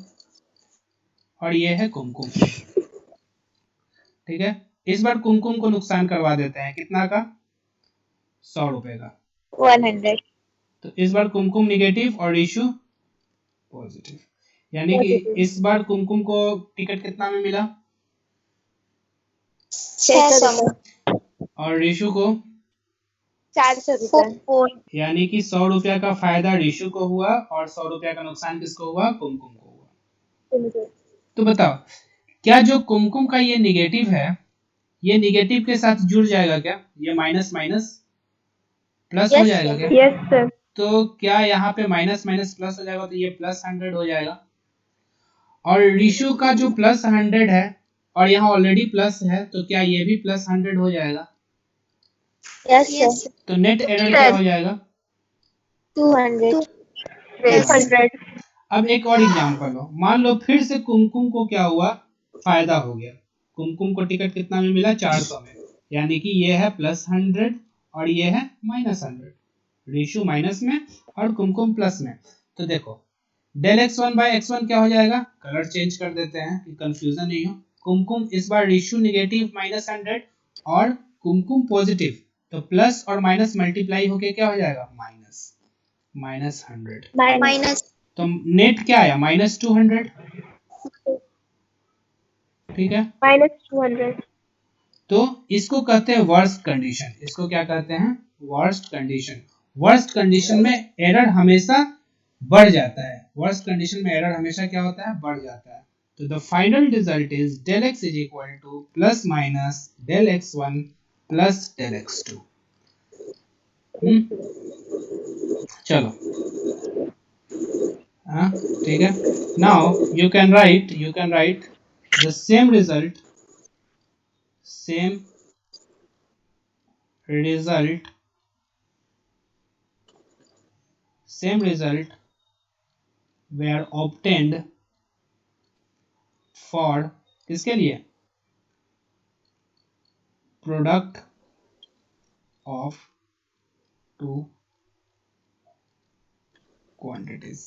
और ये है कुमकुम, ठीक है। इस बार कुमकुम को नुकसान करवा देते हैं, कितना का, 100 रुपए का,
100।
तो इस बार कुमकुम निगेटिव और ऋषु पॉजिटिव, यानी कि इस बार कुमकुम को टिकट कितना में मिला,
600
और ऋषु को
400 रुपए।
यानी कि 100 रुपया का फायदा ऋषु को हुआ और 100 रुपया का नुकसान किसको हुआ, कुमकुम को हुआ। तो बताओ क्या जो कुमकुम का ये निगेटिव है, ये निगेटिव के साथ जुड़ जाएगा क्या, ये माइनस माइनस प्लस हो जाएगा क्या,
यस सर।
तो क्या यहाँ पे माइनस माइनस प्लस हो जाएगा, तो ये प्लस 100 हो जाएगा। और ऋषु का जो प्लस 100 है और यहाँ ऑलरेडी प्लस है, तो क्या ये भी प्लस 100 हो जाएगा,
यस सर।
तो नेट एरर क्या हो जाएगा,
200।
अब एक और एग्जांपल लो, मान लो फिर से कुमकुम को क्या हुआ, फायदा हो गया, कुमकुम को टिकट कितना में मिला, 400 में, यानी कि ये है प्लस 100 और ये है माइनस 100, ऋषु माइनस में और कुमकुम प्लस में। तो देखो डेल x1 बाई x1 क्या हो जाएगा, कलर चेंज कर देते हैं कि कंफ्यूजन नहीं हो, कुमकुम इस बार ऋषु निगेटिव माइनस 100 और कुमकुम पॉजिटिव, तो प्लस और माइनस मल्टीप्लाई होके क्या हो जाएगा, माइनस 100।
माइनस
तो नेट क्या आया -200, ठीक है।
-200।
तो इसको कहते हैं वर्स्ट कंडीशन। इसको क्या कहते हैं? Worst condition. वर्स्ट कंडीशन में एरर हमेशा बढ़ जाता है। वर्स्ट कंडीशन में एरर हमेशा क्या होता है? बढ़ जाता है। तो the final result is del x is equal to plus minus del x1 plus del x2। चलो, हाँ ठीक है। Now you can write the same result same result were obtained for किसके लिए? Product of two quantities.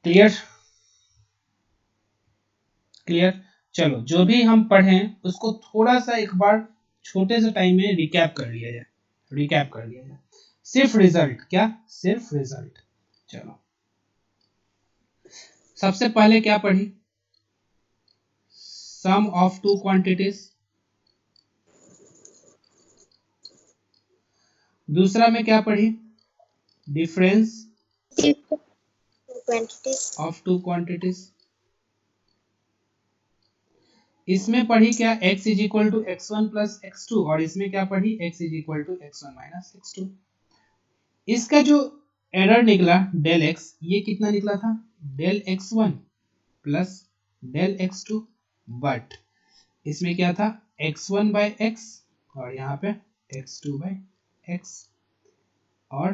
Clear? चलो, जो भी हम पढ़ें उसको थोड़ा सा एक बार छोटे से टाइम में रिकैप कर लिया जाए। सिर्फ रिजल्ट, क्या? सिर्फ रिजल्ट। चलो, सबसे पहले क्या पढ़ी? Sum of two quantities. दूसरा में क्या पढ़ी? Difference of two quantities. इसमें पढ़ी क्या? x is equal to x1 plus x2, और इसमें क्या पढ़ी? x is equal to x1 minus x2। इसका जो एरर निकला del x, ये कितना निकला था? del x1 plus del x2, but इसमें क्या था? x1 बाय x और यहाँ पे x2 बाय x, और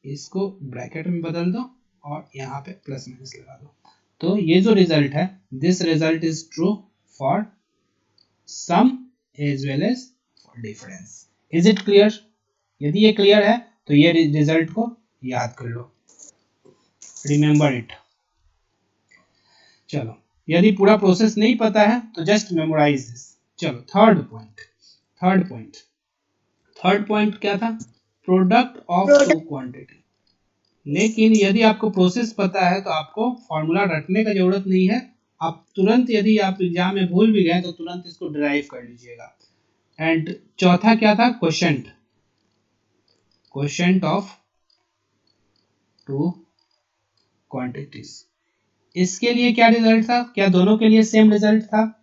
इसको ब्रैकेट में बदल दो और यहाँ पे प्लस माइनस लगा दो। तो ये जो रिजल्ट है, this result is true for sum as well as for difference. Is it clear? यदि ये क्लियर है तो ये रिजल्ट को याद कर लो, रिमेंबर इट। चलो, यदि पूरा प्रोसेस नहीं पता है तो जस्ट मेमोराइज दिस। चलो, थर्ड पॉइंट क्या था? Product of two quantity. लेकिन यदि आपको प्रोसेस पता है तो आपको फॉर्मूला रटने का जरूरत नहीं है। आप तुरंत, यदि आप एग्जाम में भूल भी गए तो तुरंत इसको डिराइव कर लीजिएगा। एंड चौथा क्या था? Quotient of two quantities. इसके लिए क्या रिजल्ट था? क्या दोनों के लिए सेम रिजल्ट था?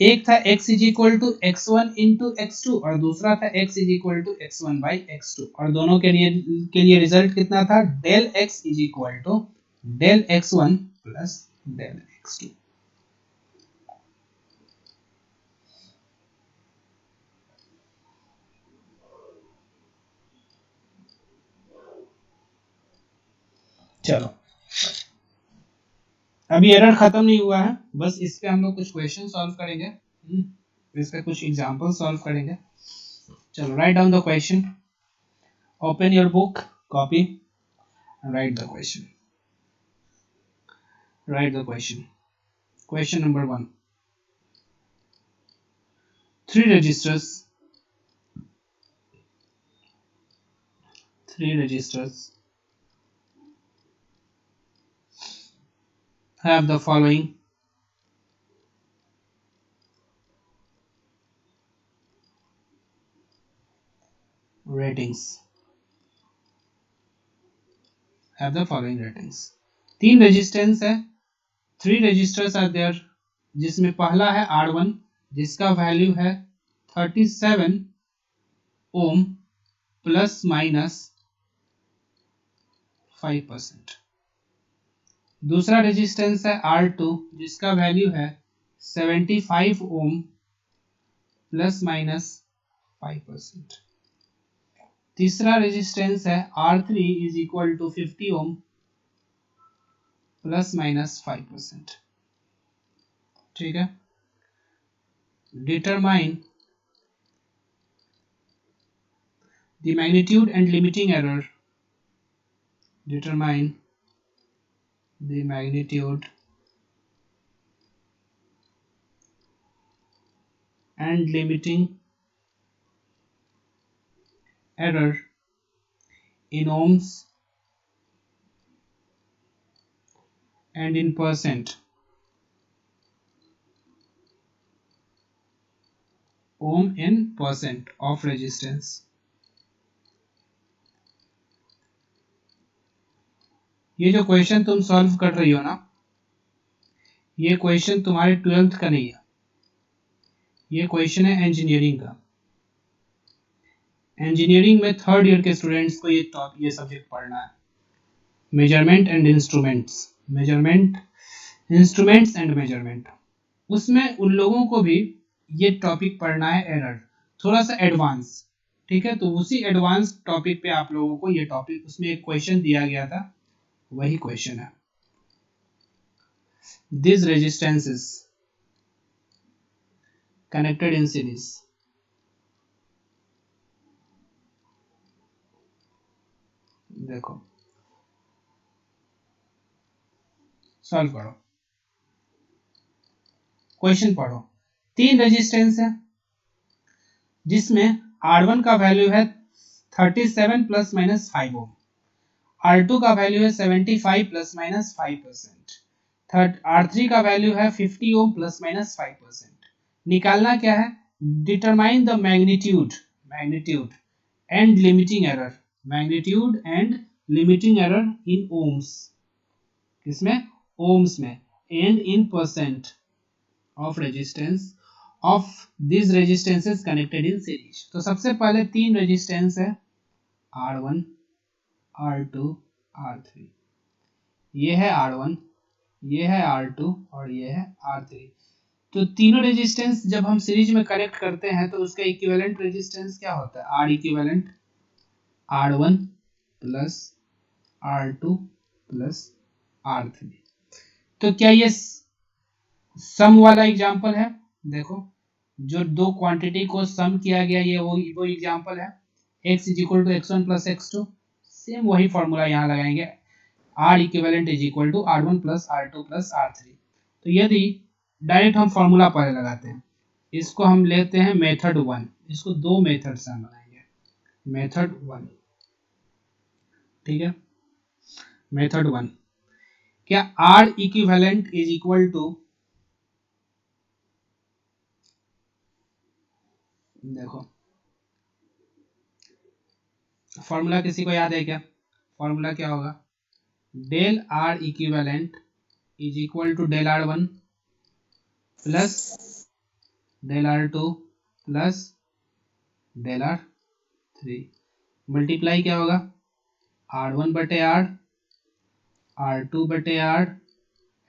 एक था x is equal to x1 into x2 और दूसरा था x is equal to x1 by x2, और दोनों के लिए रिजल्ट कितना था? del x is equal to del x1 plus del x2। चलो, अभी एरर खत्म नहीं हुआ है, बस इस पे हम लोग कुछ क्वेश्चन सॉल्व करेंगे, इस पे कुछ एग्जांपल सॉल्व करेंगे। चलो, write down the question, open your book, copy, right the question. Question number 1. Three registers have the following ratings. तीन रेजिस्टेंस है, 3 registers are there, जिसमें पहला है R1 जिसका वैल्यू है 37 ओम प्लस माइनस 5%। दूसरा रेजिस्टेंस है R2 जिसका वैल्यू है 75 ओम प्लस माइनस 5%। तीसरा रेजिस्टेंस है R3 is equal to 50 ohm plus minus 5%। ठीक है, determine the magnitude and limiting error, determine the magnitude and limiting error in ohms and in percent, ohm in percent of resistance. ये जो question तुम solve कर रही हो ना, ये क्वेश्चन तुम्हारे 12th का नहीं है, ये क्वेश्चन है इंजीनियरिंग का। इंजीनियरिंग में 3rd ईयर के स्टूडेंट्स को ये सब्जेक्ट पढ़ना है, measurement and instruments, measurement, instruments and measurement. उसमें उन लोगों को भी ये टॉपिक पढ़ना है, एरर, थोड़ा सा एडवांस, ठीक है। तो उसी एडवांस टॉपिक पे आप लोगों को ये टॉपिक, उसमें एक क्वेश्चन दिया गया था, वही क्वेश्चन है। This resistances connected in series, देखो सॉल्व करो, क्वेश्चन पढ़ो। 3 रेजिस्टेंस है जिसमें R1 का वैल्यू है 37 प्लस माइनस 5 ओम, R2 का वैल्यू है 75 प्लस माइनस 5%, R3 का वैल्यू है 50 ओम प्लस माइनस 5%। निकालना क्या है, determine the magnitude, magnitude and limiting error, magnitude and limiting error in ohms, किसमें, ओम्स में, and in percent of resistance of this resistances connected in series. तो सबसे पहले 3 रेजिस्टेंस है, R1, R2, R3, ये है R1, ये है R2 और ये है R3। तो तीनों रेजिस्टेंस जब हम सीरीज में कनेक्ट करते हैं तो उसका इक्विवेलेंट रेजिस्टेंस क्या होता है, R equivalent R1 plus R2 plus R3। तो क्या ये सम वाला एग्जांपल है, देखो जो दो क्वांटिटी को सम किया गया, ये वो एग्जांपल है, x is equal to x1 plus x2, same वही फॉर्मूला यहाँ लगाएंगे, R equivalent is equal to R1 plus R2 plus R3। तो यदि डायरेक्ट हम फॉर्मूला पहले लगाते हैं, इसको हम लेते हैं मेथड 1, इसको 2 मेथड से हम बनाएंगे, मेथड 1, ठीक है। मेथड 1, क्या R equivalent is equal to, देखो फॉर्मूला किसी को याद है क्या, फॉर्मूला क्या होगा, del R equivalent is equal to del R1 plus del R2 plus del R3, multiply क्या होगा, R1 बटे R, R2 बटे R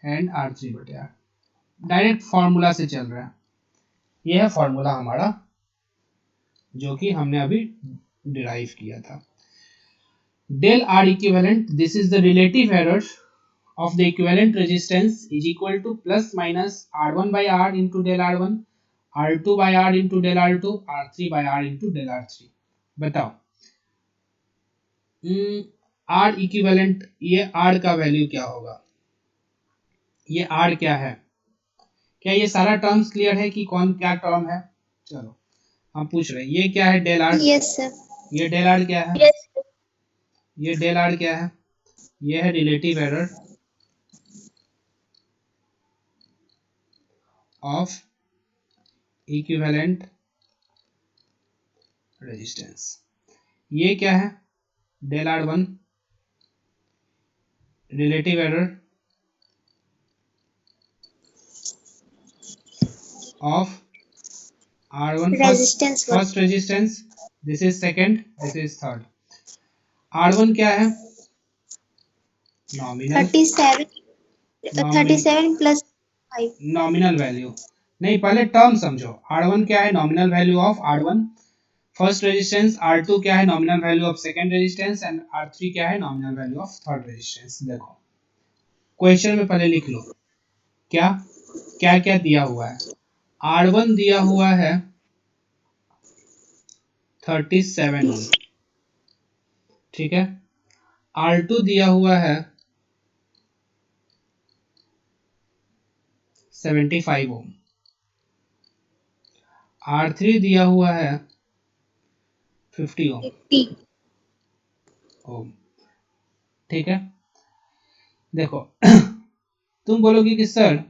एंड R3 बटे R। डायरेक्ट फॉर्मूला से चल रहा है, यह है फॉर्मूला हमारा जो कि हमने अभी डिराइव किया था। Del R equivalent, this is the relative error of the equivalent resistance is equal to plus minus R1 by R into del R1, R2 by R into del R2, R3 by R into del R3। बताओ R equivalent, ये R का value क्या होगा, ये R क्या है, क्या ये सारा टर्म्स क्लियर है कि कौन क्या टर्म है, चलो हम पूछ रहे हैं, ये क्या है डेल R,
यस सर,
ये डेल R क्या है,
यस,
ये डेल R क्या है, ये है relative error of equivalent resistance, ये क्या है, del R1 relative error of R1 first resistance, this is second, this is third. R1 क्या है, नॉमिनल,
37 प्लस 5,
नॉमिनल वैल्यू, नहीं पहले टर्म समझो, R1 क्या है, nominal value of R1 first resistance, R2 क्या है, nominal value of second resistance and R3 क्या है, nominal value of third resistance. देखो क्वेश्चन में पहले लिख लो क्या क्या क्या दिया हुआ है, R1 दिया हुआ है 37 ओम, ठीक है, R2 दिया हुआ है 75 ओम, R3 दिया हुआ है 50 ओम,
50,
ओम, ठीक है। देखो तुम बोलोगे कि सर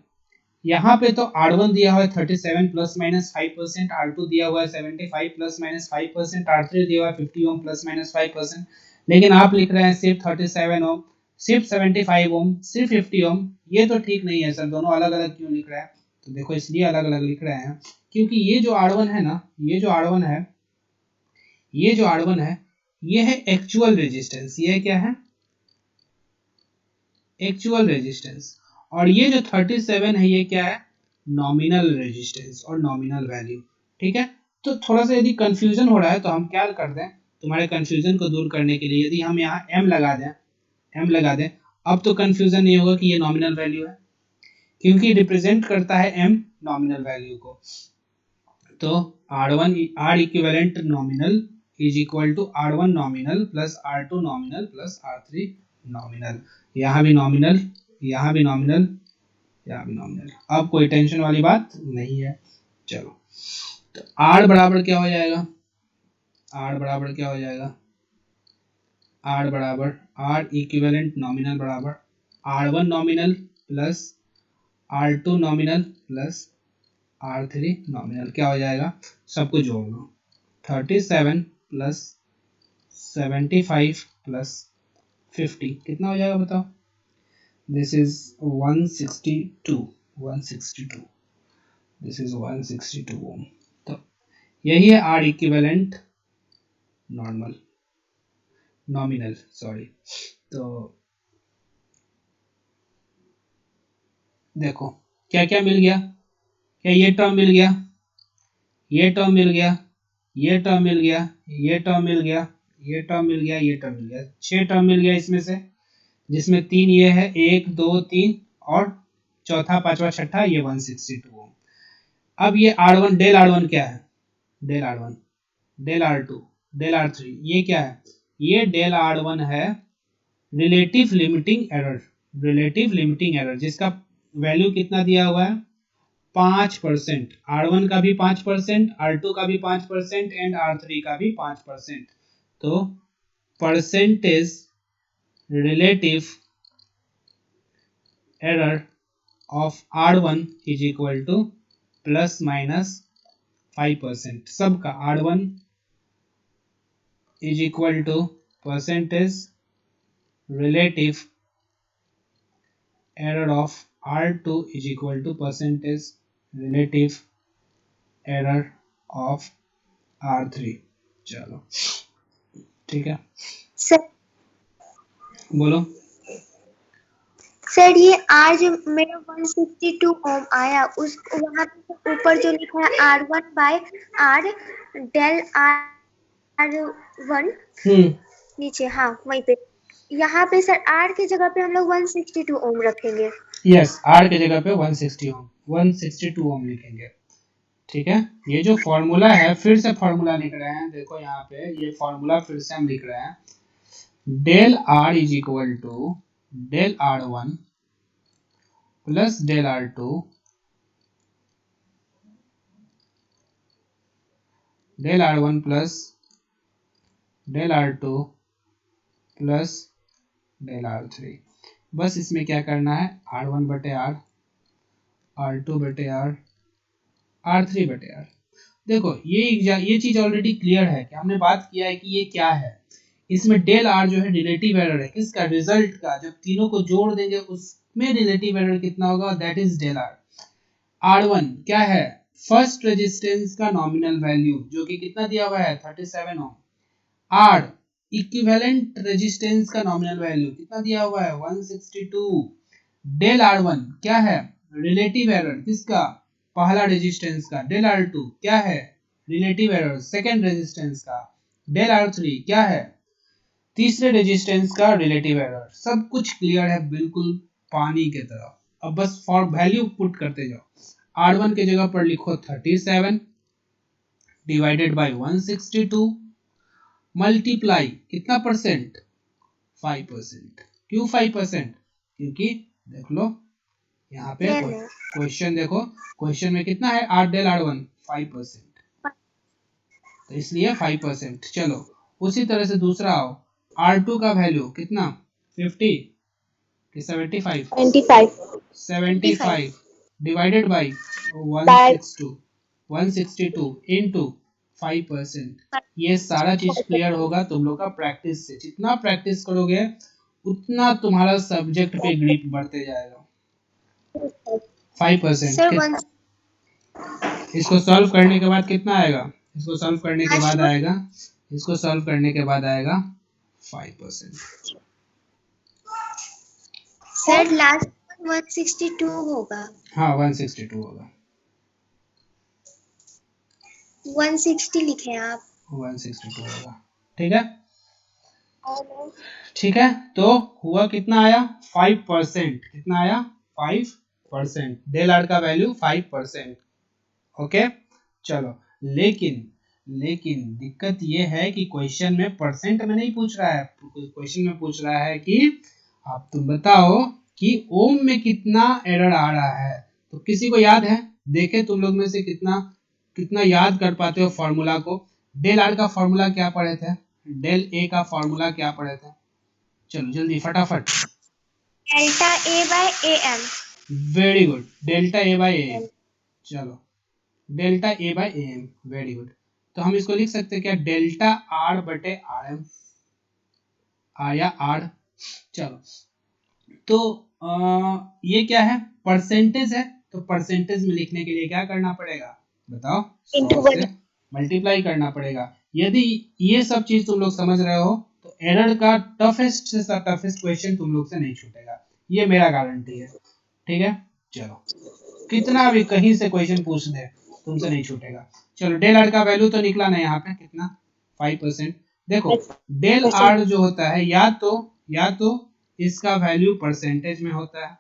यहाँ पे तो R1 दिया हुआ है 37 प्लस माइनस 5%, R2 दिया हुआ है 75 प्लस माइनस 5%, R3 दिया हुआ है 50 ओम प्लस माइनस 5%, लेकिन आप लिख रहे हैं सिर्फ 37 ओम, सिर्फ 75 ओम, सिर्फ 50 ओम। ये तो ठीक नहीं है सर, दोनों अलग अलग क्यों लिख रहे हैं? तो देखो इसलिए अलग अलग लिख रहे हैं क्योंकि ये जो R1 है ना, ये जो R1 है, ये जो R1 है, ये है एक्चुअल रेजिस्टेंस। ये क्या है? Actual resistance. और ये जो 37 है ये क्या है? नॉमिनल रेजिस्टेंस और नॉमिनल वैल्यू। ठीक है, तो थोड़ा सा यदि कंफ्यूजन हो रहा है तो हम क्या कर दें, तुम्हारे कंफ्यूजन को दूर करने के लिए यदि हम यहाँ m लगा दें, m लगा दें, अब तो कंफ्यूजन नहीं होगा कि ये नॉमिनल वैल्यू है, क्योंकि रिप्रेजेंट करता है m नॉमिनल वैल्यू को। तो R1 R equivalent nominal is equal to R1 nominal plus R2 nominal plus R3 nominal. यहाँ भी नॉमिनल, यहाँ भी नॉमिनल, यहाँ भी नॉमिनल। अब कोई टेंशन वाली बात नहीं है। चलो, तो R बराबर क्या हो जाएगा? R बराबर क्या हो जाएगा? R बराबर R इक्विवेलेंट नॉमिनल बराबर R1 nominal plus R2 nominal plus R3 nominal. क्या हो जाएगा? सबको जोड़ लो। 37 प्लस 75 प्लस 50 कितना हो जाएगा बताओ? दिस इज 162, 162, दिस इज 162 ओम। तो यही है R equivalent normal nominal, sorry. तो देखो क्या क्या मिल गया? क्या ये टर्म मिल गया, ये टर्म मिल गया, ये टर्म मिल गया, ये टर्म मिल गया, ये टर्म मिल गया, ये टर्म मिल गया। 6 टर्म मिल गया इसमें से, जिसमें 3 ये है, 1 2 3 और चौथा पांचवा छठा ये 162 ओम। अब ये R1 डेल R1 क्या है? Del R1, del R2, del R3, ये क्या है? ये डेल R1 है relative limiting error, relative limiting error, जिसका वैल्यू कितना दिया हुआ है? 5%। R1 का भी 5%, R2 का भी 5% एंड R3 का भी 5%। तो percentage relative error of R1 is equal to plus minus 5%। सबका R1 is equal to percentage relative error of R2 is equal to percentage relative error of R3। चलो ठीक है,
सर
बोलो।
सर ये R जो मेरा 162 ओम आया, उस वहाँ पे ऊपर जो लिखा है R1 bye R del R1 नीचे, हाँ वहीं पे, यहाँ पे सर R की जगह पे हम लोग 162 ओम रखेंगे।
यस, R की जगह पे 160 ओम, 162 ओम लिखेंगे। ठीक है, ये जो फॉर्मूला है, फिर से फॉर्मूला लिख रहे हैं, देखो यहाँ पे ये फॉर्मूला फिर से हम लिख रहे हैं। Del R is equal to del R1 plus del R2 del R1 plus del R2 plus del R3। बस इसमें क्या करना है? R1 बटे R, R2 बटे R, R3 बटे R। देखो ये चीज ऑलरेडी क्लियर है कि हमने बात किया है कि ये क्या है। इसमें डेल R जो है रिलेटिव एरर है, किसका? रिजल्ट का। जब तीनों को जोड़ देंगे उसमें रिलेटिव एरर कितना होगा? That is del R। R1 क्या है? फर्स्ट रेजिस्टेंस का नॉमिनल वैल्यू, जो कि कितना दिया हुआ है? 37 ओम। R इक्विवेलेंट रेजिस्टेंस का नॉमिनल वैल्यू कितना दिया हुआ है? 162। डेल R1 क्या है? रिलेटिव एरर किसका? पहला रेजिस्टेंस का। डेल R2 क्या है? रिलेटिव एरर सेकंड रेजिस्टेंस का। डेल R3 क्या है? तीसरे रेजिस्टेंस का रिलेटिव एरर। सब कुछ क्लियर है, बिल्कुल पानी की तरह। अब बस फॉर वैल्यू पुट करते जाओ। R1 के जगह पर लिखो 37 डिवाइडेड बाय 162 मल्टीप्लाई कितना परसेंट? 5%। क्यों 5%? क्योंकि देख लो यहाँ पे क्वेश्चन देखो, क्वेश्चन में कितना है? R डेल R1 5%, तो इसलिए 5%। चलो उसी तरह से दूसरा आओ, R2 का वैल्यू कितना? 50 कि 75?
25
75 डिवाइडेड बाई
by
162 इनटू 5%। ये सारा चीज क्लियर होगा तुम लोग का प्रैक्टिस से। जितना प्रैक्टिस करोगे उतना तुम्हारा सब्जेक्ट पे ग्रिप बढ़ते जाएगा। 5%
सर वन
इसको सॉल्व करने के बाद कितना आएगा? इसको सॉल्व करने के बाद आएगा, इसको सॉल्व करने के बाद आएगा 5%।
सर लास्ट 162 होगा।
हाँ 162 होगा।
160 लिखे आप।
162 होगा। ठीक है, ठीक है। तो हुआ कितना आया? 5%। कितना आया? 5%। डेल आर का वैल्यू 5%। ओके चलो, लेकिन दिक्कत ये है कि क्वेश्चन में परसेंट में नहीं पूछ रहा है। क्वेश्चन में पूछ रहा है कि आप तुम बताओ कि ओम में कितना एरर आ रहा है। तो किसी को याद है? देखे तुम लोग में से कितना याद कर पाते हो फॉर्मूला को। डेल आर का फॉर्मूला क्या पढ़े थे? डेल ए का फॉर्मूला क्या पढ़े थे? चलो जल्दी फटाफट।
Delta A by A M.
Very good, delta A by A M. चलो delta A by A M, very good. तो हम इसको लिख सकते हैं क्या? डेल्टा आर बटे आर एम, आया आर। चलो तो ये क्या है? परसेंटेज है। तो परसेंटेज में लिखने के लिए क्या करना पड़ेगा बताओ? 100 से मल्टीप्लाई करना पड़ेगा। यदि ये सब चीज तुम लोग समझ रहे हो तो एरर का टफेस्ट से टफेस्ट क्वेश्चन तुम लोग से नहीं छूटेगा, ये मेरा गारंटी है। ठीक है, चलो कितना भी कहीं से क्वेश्चन पूछ दे तुमसे नहीं छूटेगा। चलो डेल आर का वैल्यू तो निकला ना यहाँ पे, कितना? 5%। देखो डेल आर जो होता है या तो इसका वैल्यू परसेंटेज में होता है,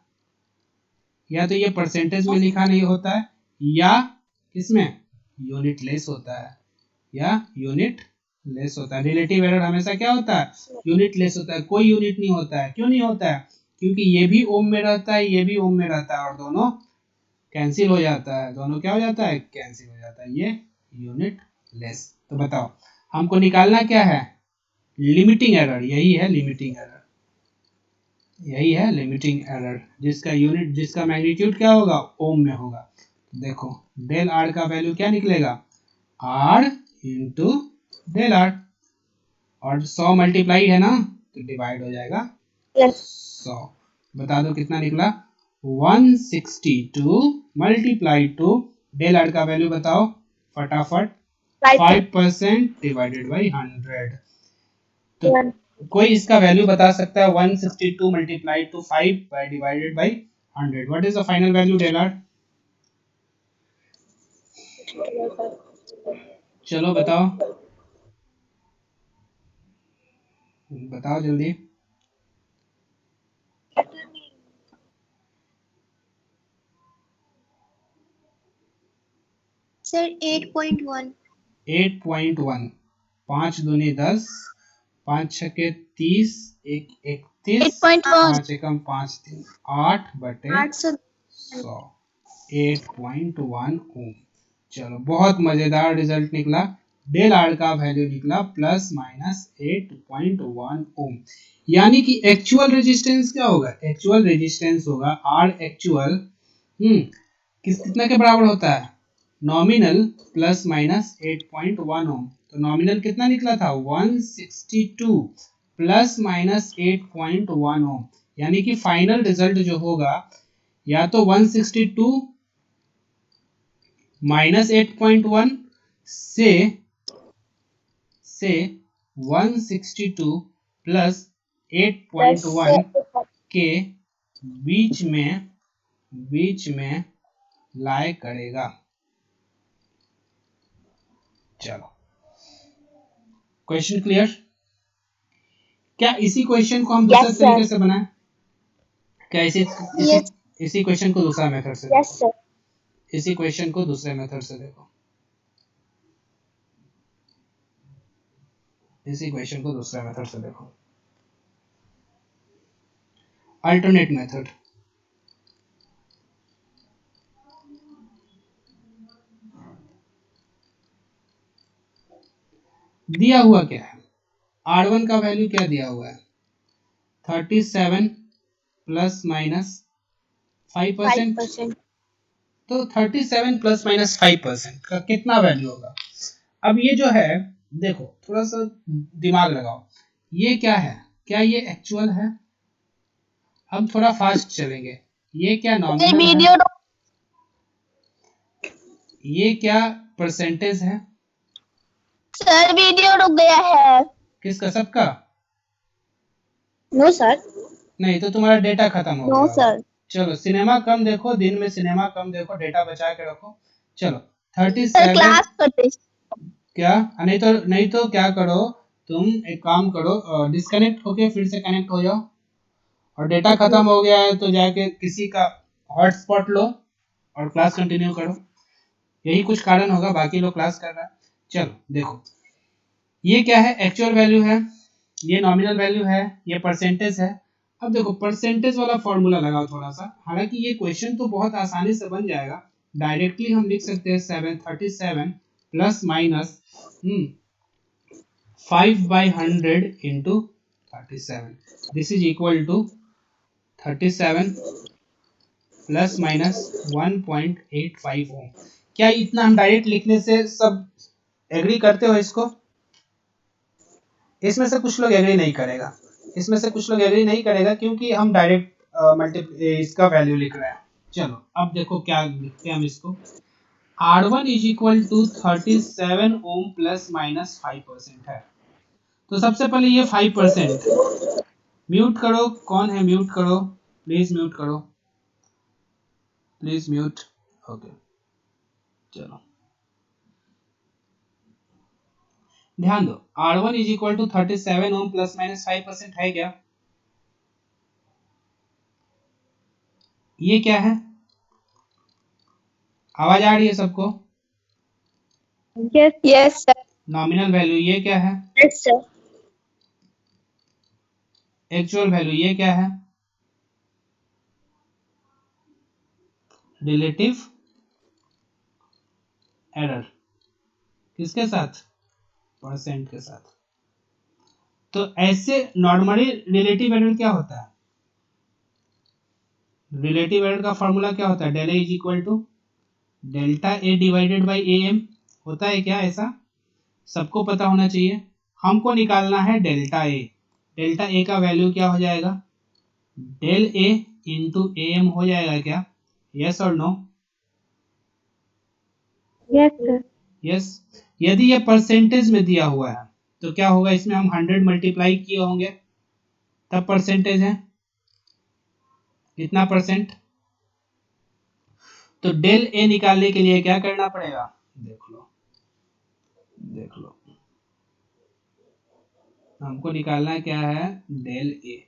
या तो ये परसेंटेज में लिखा नहीं होता है, या किसमें? यूनिट लेस होता है, या यूनिट लेस होता है। रिलेटिव एरर हमेशा क्या होता है? यूनिट लेस होता है, कोई यूनिट नहीं होता है। क्यों नहीं होता है? क्योंकि ये भी ओम में रहता है, ये भी ओम में रहता है, और दोनों कैंसिल हो जाता है। दोनों क्या हो जाता है? कैंसिल हो जाता है। ये यूनिट लेस। तो बताओ हमको निकालना क्या है? Limiting error. यही है लिमिटिंग एरर, यही है लिमिटिंग एरर, जिसका मैग्नीट्यूड क्या होगा? ओम में होगा। देखो डेल आर का वैल्यू क्या निकलेगा? आर इंटू डेल आर, और 100 मल्टीप्लाई है ना तो डिवाइड हो जाएगा 100। बता दो कितना निकला? 162 मल्टीप्लाई टू डेल आर का वैल्यू बताओ फटाफट। 5% डिवाइडेड बाई 100। तो कोई इसका वैल्यू बता सकता है? 162 multiply two 5 by divided by 100, what is the final value del R? चलो बताओ, बताओ जल्दी।
सर 8.1।
8.1। 5 दूनी 10, 5 छके 30, 31, 5 एकम 5 3, 8 बटे 100, 8.1 ओम। चलो बहुत मजेदार रिजल्ट निकला। डेल आर का वैल्यू निकला प्लस माइनस 8.1 ओम। यानी कि एक्चुअल रेजिस्टेंस क्या होगा? एक्चुअल रेजिस्टेंस होगा आर एक्चुअल कितना के बराबर होता है? नॉमिनल प्लस माइनस 8.1 ओम। तो नॉमिनल कितना निकला था? 162 प्लस माइनस 8.1 ओम। यानी कि फाइनल रिजल्ट जो होगा या तो 162 माइनस 8.1 से 162 प्लस 8.1 के बीच में लाए करेगा। चलो क्वेश्चन क्लियर? क्या इसी क्वेश्चन को हम दूसरे तरीके से बनाएं? क्या इसी क्वेश्चन को दूसरा मेथड से देखो। इसी क्वेश्चन को दूसरे मेथड से देखो। इसी क्वेश्चन को दूसरे मेथड से देखो। Alternate method. दिया हुआ क्या है? R1 का वैल्यू क्या दिया हुआ है? 37 प्लस माइनस 5%।
5%।
तो 37 प्लस माइनस 5% का कितना वैल्यू होगा? अब ये जो है, देखो थोड़ा सा दिमाग लगाओ, ये क्या है? क्या ये एक्चुअल है? हम थोड़ा फास्ट चलेंगे। ये क्या नॉमिनल है? ये क्या परसेंटेज है?
सर वीडियो रुक गया है।
किसका? सबका?
No sir.
नहीं तो तुम्हारा डेटा खत्म हो गया
नो
होगा।
सर।
चलो सिनेमा कम देखो, दिन में सिनेमा कम देखो, डेटा बचा के रखो। चलो
सर
37।
क्लास करते।
क्या? नहीं तो क्या करो, तुम एक काम करो, डिस्कनेक्ट होके फिर से कनेक्ट हो जाओ, और डेटा खत्म हो गया है तो जाके किसी का हॉटस्पॉट लो और क्लास कंटिन्यू करो। यही कुछ कारण होगा, बाकी लोग क्लास कर रहा है। चलो देखो, ये क्या है? एक्चुअल वैल्यू है, ये नॉमिनल वैल्यू है, ये परसेंटेज है। अब देखो परसेंटेज वाला फॉर्मूला लगाओ थोड़ा सा, हालांकि ये क्वेश्चन तो बहुत आसानी से बन जाएगा। डायरेक्टली हम लिख सकते हैं 737 plus minus 5/100 into 37, this is equal to 37 plus minus 1.85 ओम। क्या इतना हम डायरेक्ट लिखने से सब एग्री करते हो इसको? इसमें से कुछ लोग एग्री नहीं करेगा, इसमें से कुछ लोग एग्री नहीं करेगा क्योंकि हम डायरेक्ट इसका वैल्यू लिख रहे हैं। चलो अब देखो क्या लिखते हैं हम इसको। R1 is equal to 37 ohm plus minus 5% है। तो सबसे पहले ये 5% म्यूट करो। कौन है? म्यूट करो प्लीज, म्यूट करो प्लीज, म्यूट। ओके चलो ध्यान दो, R1 is equal to 37 ohm plus minus 5% है क्या? ये क्या है? आवाज आ रही है सबको?
Yes yes sir.
Nominal value ये क्या है?
Yes sir.
एक्चुअल वैल्यू ये क्या है? Relative error. किसके साथ? परसेंट के साथ। तो ऐसे नॉर्मली रिलेटिव एरर क्या होता है? रिलेटिव एरर का फॉर्मूला क्या होता है? Del A is equal to delta A divided by A M. होता है क्या ऐसा? सबको पता होना चाहिए। हमको निकालना है डेल्टा ए। डेल्टा ए का वैल्यू क्या हो जाएगा? Del A into A M हो जाएगा क्या? यस और नो?
Yes sir.
यस। यदि ये परसेंटेज में दिया हुआ है तो क्या होगा? इसमें हम 100 मल्टीप्लाई किए होंगे तब परसेंटेज है। कितना परसेंट? तो डेल ए निकालने के लिए क्या करना पड़ेगा? देख लो देख लो, हमको निकालना क्या है? Del A.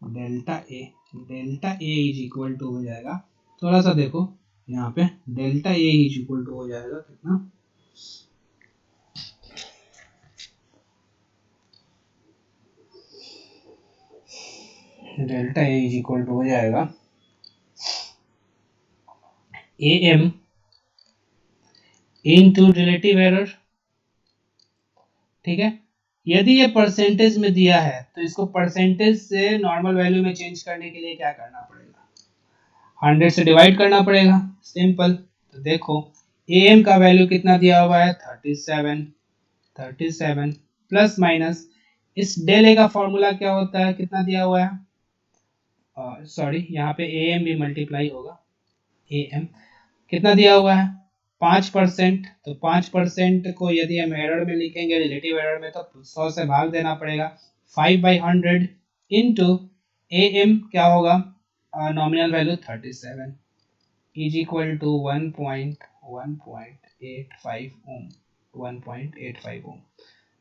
Delta A is equal to हो जाएगा, थोड़ा सा देखो यहाँ पे, delta A is equal to हो जाएगा कितना? Delta A is equal to हो जाएगा A M into relative error. ठीक है, यदि ये परसेंटेज में दिया है तो इसको परसेंटेज से नॉर्मल वैल्यू में चेंज करने के लिए क्या करना पड़ेगा? 100 से डिवाइड करना पड़ेगा, सिंपल। तो देखो ए एम का वैल्यू कितना दिया हुआ है? 37 प्लस माइनस इस डेल ए का फॉर्मूला क्या होता है? कितना दिया हुआ है? सॉरी यहाँ पे ए एम भी मल्टीप्लाई होगा। ए एम कितना दिया हुआ है? 5%। तो 5% को यदि हम एरर में लिखेंगे, रिलेटिव एरर में, तो 100 से भाग देना पड़ेगा। 5/100 इंटू ए एम क्या होगा? Nominal value 37 is equal to 1.85 ohm. 1.85 ohm.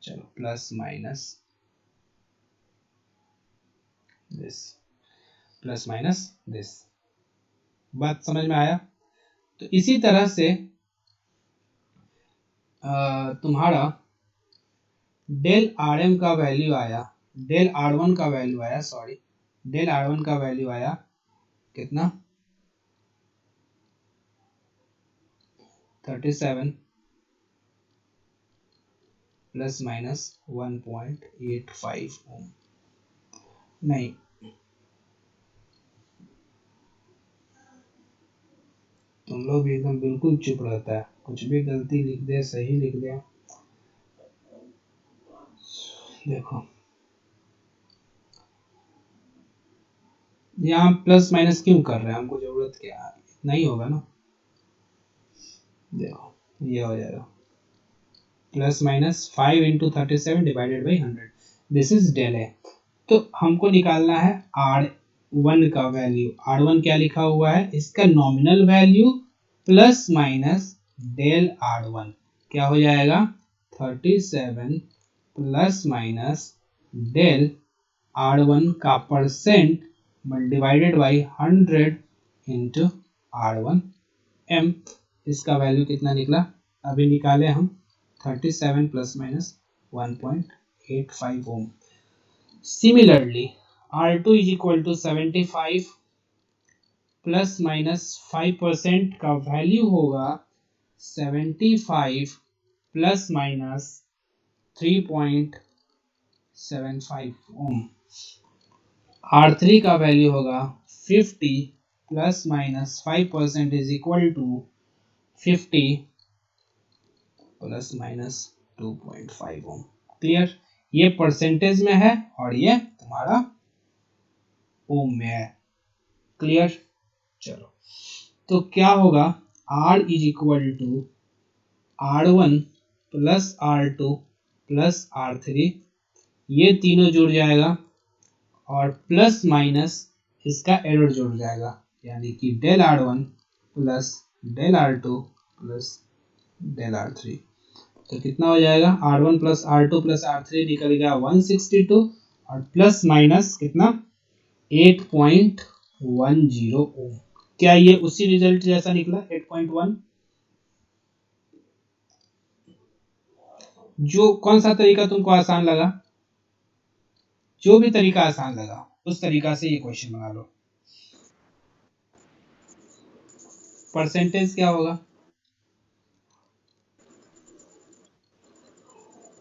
चलो plus minus this, plus minus this. बात समझ में आया? तो इसी तरह से तुम्हारा डेल आर एम का वैल्यू आया, डेल आर वन का वैल्यू आया, सॉरी डेल आर वन का वैल्यू आया कितना? 37 प्लस माइनस 1.85 ओम। नहीं, तुम लोग भी एकदम बिल्कुल चुप रहता है, कुछ भी गलती लिख दे सही लिख दे। देखो यहाँ प्लस माइनस क्यों कर रहे हैं, हमको जरूरत क्या है, नहीं होगा ना। देखो ये हो जाएगा plus minus 5 into 37 divided by 100, this is del है। तो हमको निकालना है R1 का वैल्यू। R1 क्या लिखा हुआ है, इसका nominal value plus minus del R1 क्या हो जाएगा 37 प्लस माइनस डेल R1 का percent divided by 100 into R1 M। इसका वैल्यू कितना निकला, अभी निकाले हम 37 plus minus 1.85 ohm. Similarly R2 is equal to 75 plus minus 5% का वैल्यू होगा 75 प्लस माइनस 3.75 ओम। R3 का वैल्यू होगा 50 plus minus 5% is equal to 50 plus minus 2.5 ohm. Clear, ये परसेंटेज में है और ये तुम्हारा ओम में है। क्लियर, चलो तो क्या होगा R is equal to R1 plus R2 plus R3, ये तीनों जुड़ जाएगा और प्लस माइनस इसका एरर जुड़ जाएगा, यानी कि del R1 plus del R2 plus del R3। तो कितना हो जाएगा R1 plus R2 plus R3 निकल गया 162 और प्लस माइनस कितना 8.10 ओम। क्या ये उसी रिजल्ट जैसा निकला 8.1? जो कौन सा तरीका तुमको आसान लगा, जो भी तरीका आसान लगा उस तरीका से ये क्वेश्चन बना लो। परसेंटेज क्या होगा,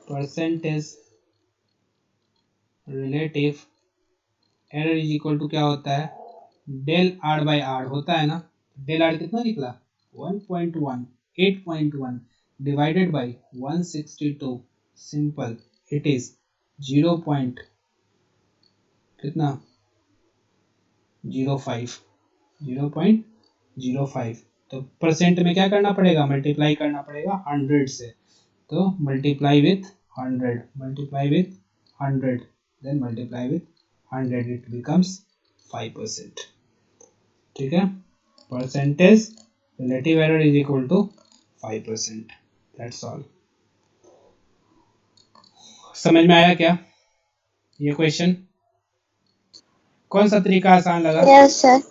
percentage relative error is equal to क्या होता है, डेल आर बाई आर होता है ना। डेल आर कितना निकला 1.1, 8.1 divided by 162, simple it is 0. कितना 05, 0.05। तो परसेंट में क्या करना पड़ेगा, मल्टीप्लाई करना पड़ेगा 100 से। तो multiply with 100, multiply with 100, then multiply with 100, it becomes 5%। ठीक है, percentage relative error is equal to 5%, that's all. समझ में आया क्या ये क्वेश्चन? कौन सा तरीका आसान लगा?
यस सर,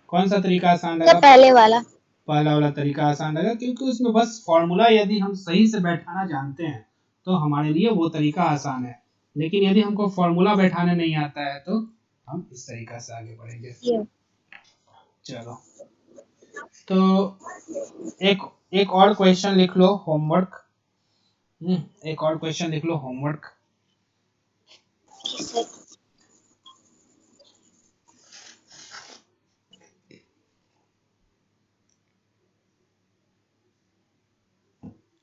कौन सा तरीका आसान लगा?
पहले वाला।
पहला वाला तरीका आसान लगा क्योंकि उसमें बस फॉर्मूला यदि हम सही से बैठाना जानते हैं तो हमारे लिए वो तरीका आसान है, लेकिन यदि हमको फॉर्मूला बैठाने नहीं आता है तो हम इस तरीका से आगे बढ़ेंगे। चलो तो एक और क्वेश्चन लिख लो होमवर्क। एक और क्वेश्चन लिख लो होमवर्क।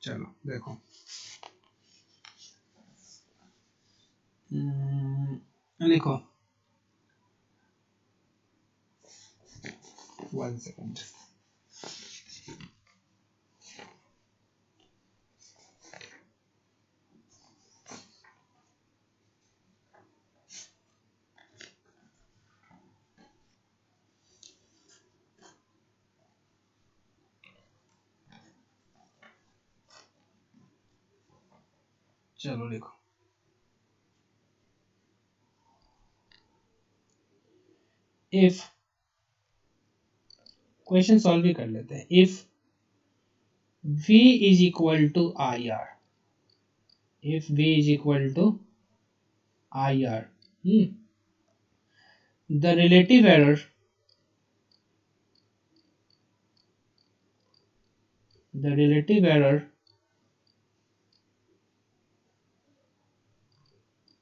चलो देखो, लिखो 1 सेकंड। चलो लिखो, इफ क्वेश्चन सॉल्व भी कर लेते हैं। If V is equal to IR, if V is equal to IR, the relative error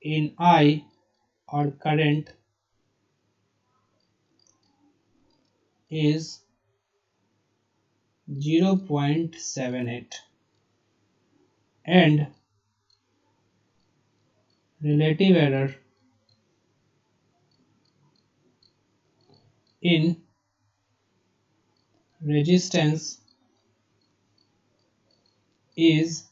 in I or current is 0.78 and relative error in resistance is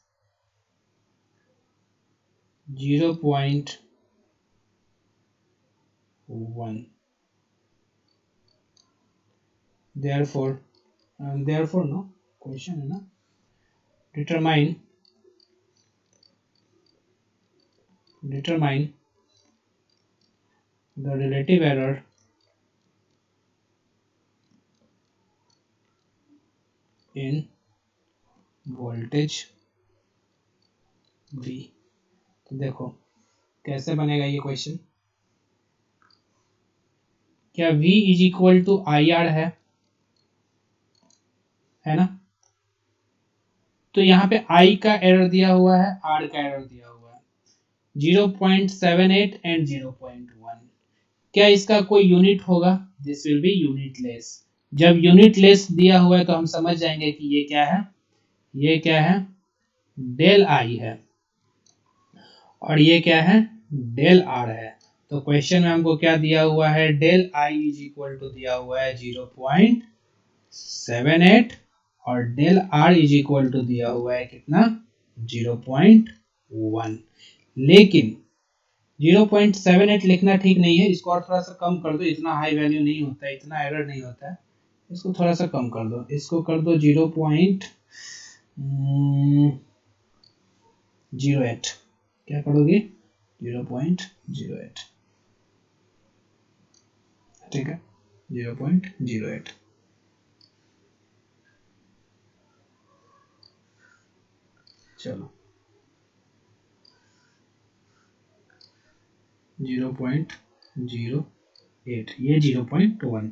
0.1. therefore no question है ना, determine the relative error in voltage V। तो देखो कैसे बनेगा ये question, क्या V is equal to I R है ना, तो यहाँ पे I का एरर दिया हुआ है, R का एरर दिया हुआ है 0.78 एंड 0.1। क्या इसका कोई यूनिट होगा? This will be unitless. जब यूनिटलेस दिया हुआ है तो हम समझ जाएंगे कि ये क्या है, ये क्या है, डेल आई है और ये क्या है, डेल आर है। तो क्वेश्चन में हमको क्या दिया हुआ है, del I is equal to दिया हुआ है 0.78 और del R is equal to दिया हुआ है कितना, 0.1। लेकिन 0.78 लिखना ठीक नहीं है, इसको और थोड़ा सा कम कर दो, इतना हाई वैल्यू नहीं होता है, इतना एरर नहीं होता है, इसको थोड़ा सा कम कर दो, इसको कर दो 0.08। क्या करोगे, 0.08, ठीक है, 0.08। चलो 0.08, ये 0.1।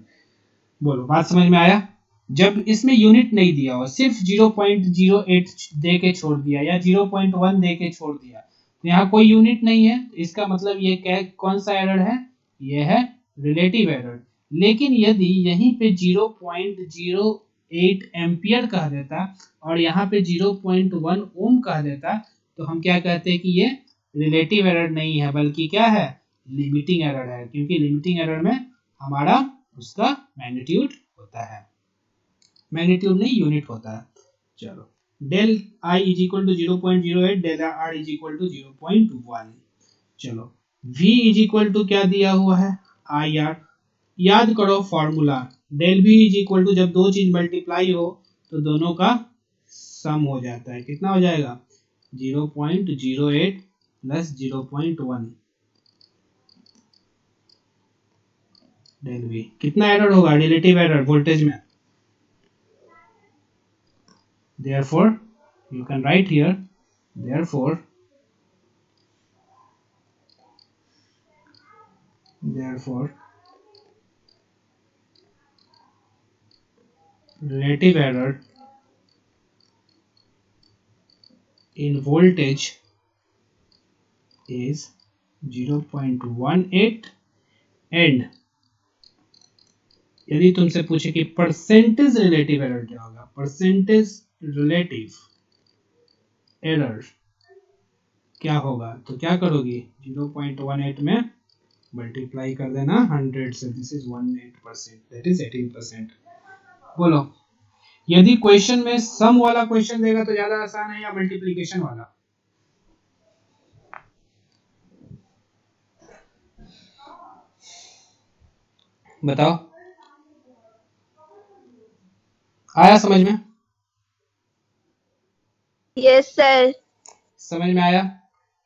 बोलो बात समझ में आया? जब इसमें यूनिट नहीं दिया हो, सिर्फ 0.08 दे के छोड़ दिया या 0.1 दे के छोड़ दिया, तो यहाँ कोई यूनिट नहीं है, इसका मतलब ये क्या, कौन सा एरर है, ये है रिलेटिव एरर। लेकिन यदि यहीं पे 0.08 एम्पियर कह देता और यहाँ पे 0.1 ओम कह देता, तो हम क्या कहते हैं कि ये रिलेटिव एरर नहीं है, बल्कि क्या है, लिमिटिंग एरर है, क्योंकि लिमिटिंग एरर में हमारा उसका मैग्नीट्यूड होता है, मैग्नीट्यूड नहीं यूनिट होता है। चलो del I is equal to 0.08, del R is equal to 0.1। चलो v इज इक्वल टू क्या दिया हुआ है, आई आर। याद करो formula, del v is equal to जब दो चीज मल्टीप्लाई हो तो दोनों का सम हो जाता है, कितना हो जाएगा, 0.08 प्लस 0.1 डेल v। कितना एरर होगा, रिलेटिव एरर वोल्टेज में, therefore you can write here, therefore relative error in voltage is 0.18 and यदि तुमसे पूछे कि परसेंटेज रिलेटिव एरर क्या होगा, परसेंटेज रिलेटिव एरर क्या होगा, तो क्या करोगी, 0.18 में मल्टीप्लाई कर देना 100 से, दिस इज 18%, दैट इज 18%। बोलो यदि क्वेश्चन में सम वाला क्वेश्चन देगा तो ज्यादा आसान है या मल्टीप्लिकेशन वाला, बताओ, आया समझ में?
Yes sir.
समझ में आया?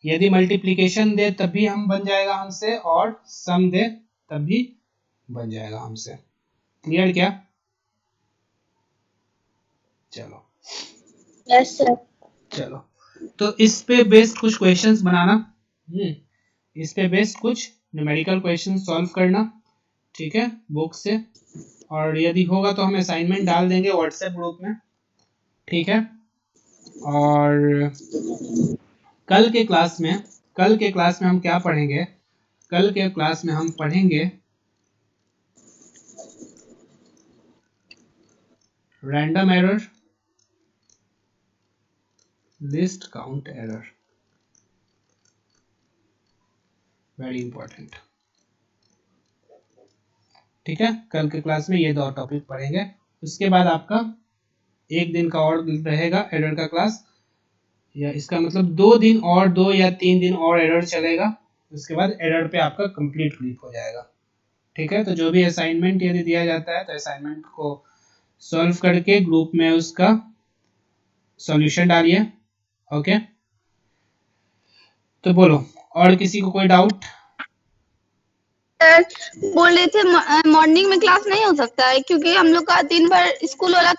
यदि मल्टीप्लिकेशन दे तब भी हम बन जाएगा हमसे, और सम दे तब भी बन जाएगा हमसे। क्लियर क्या? चलो
यस सर।
चलो तो इस पे बेस्ड कुछ क्वेश्चंस बनाना, इस पे बेस्ड कुछ न्यूमेरिकल क्वेश्चन सॉल्व करना, ठीक है, बुक से, और यदि होगा तो हम असाइनमेंट डाल देंगे व्हाट्सएप ग्रुप में, ठीक है। और कल के क्लास में हम क्या पढ़ेंगे, कल के क्लास में हम पढ़ेंगे random error, list count error, very important. ठीक है, कल के क्लास में ये 2 टॉपिक पढ़ेंगे। उसके बाद आपका एक दिन का और रहेगा एरर का क्लास, या इसका मतलब 2 दिन और 2 या 3 दिन और एरर चलेगा। उसके बाद एरर पे आपका कंप्लीट क्लिप हो जाएगा। ठीक है, तो जो भी असाइनमेंट यदि दिया जाता है तो असाइनमेंट को सॉल्व करके ग्रुप में उसका सॉल्यूशन डालिए। ओके, तो बोलो, और किसी को कोई डाउट?
बोल रहे थे मॉर्निंग में क्लास नहीं हो सकता है क्योंकि हम लोग का दिन भर स्कूल वाला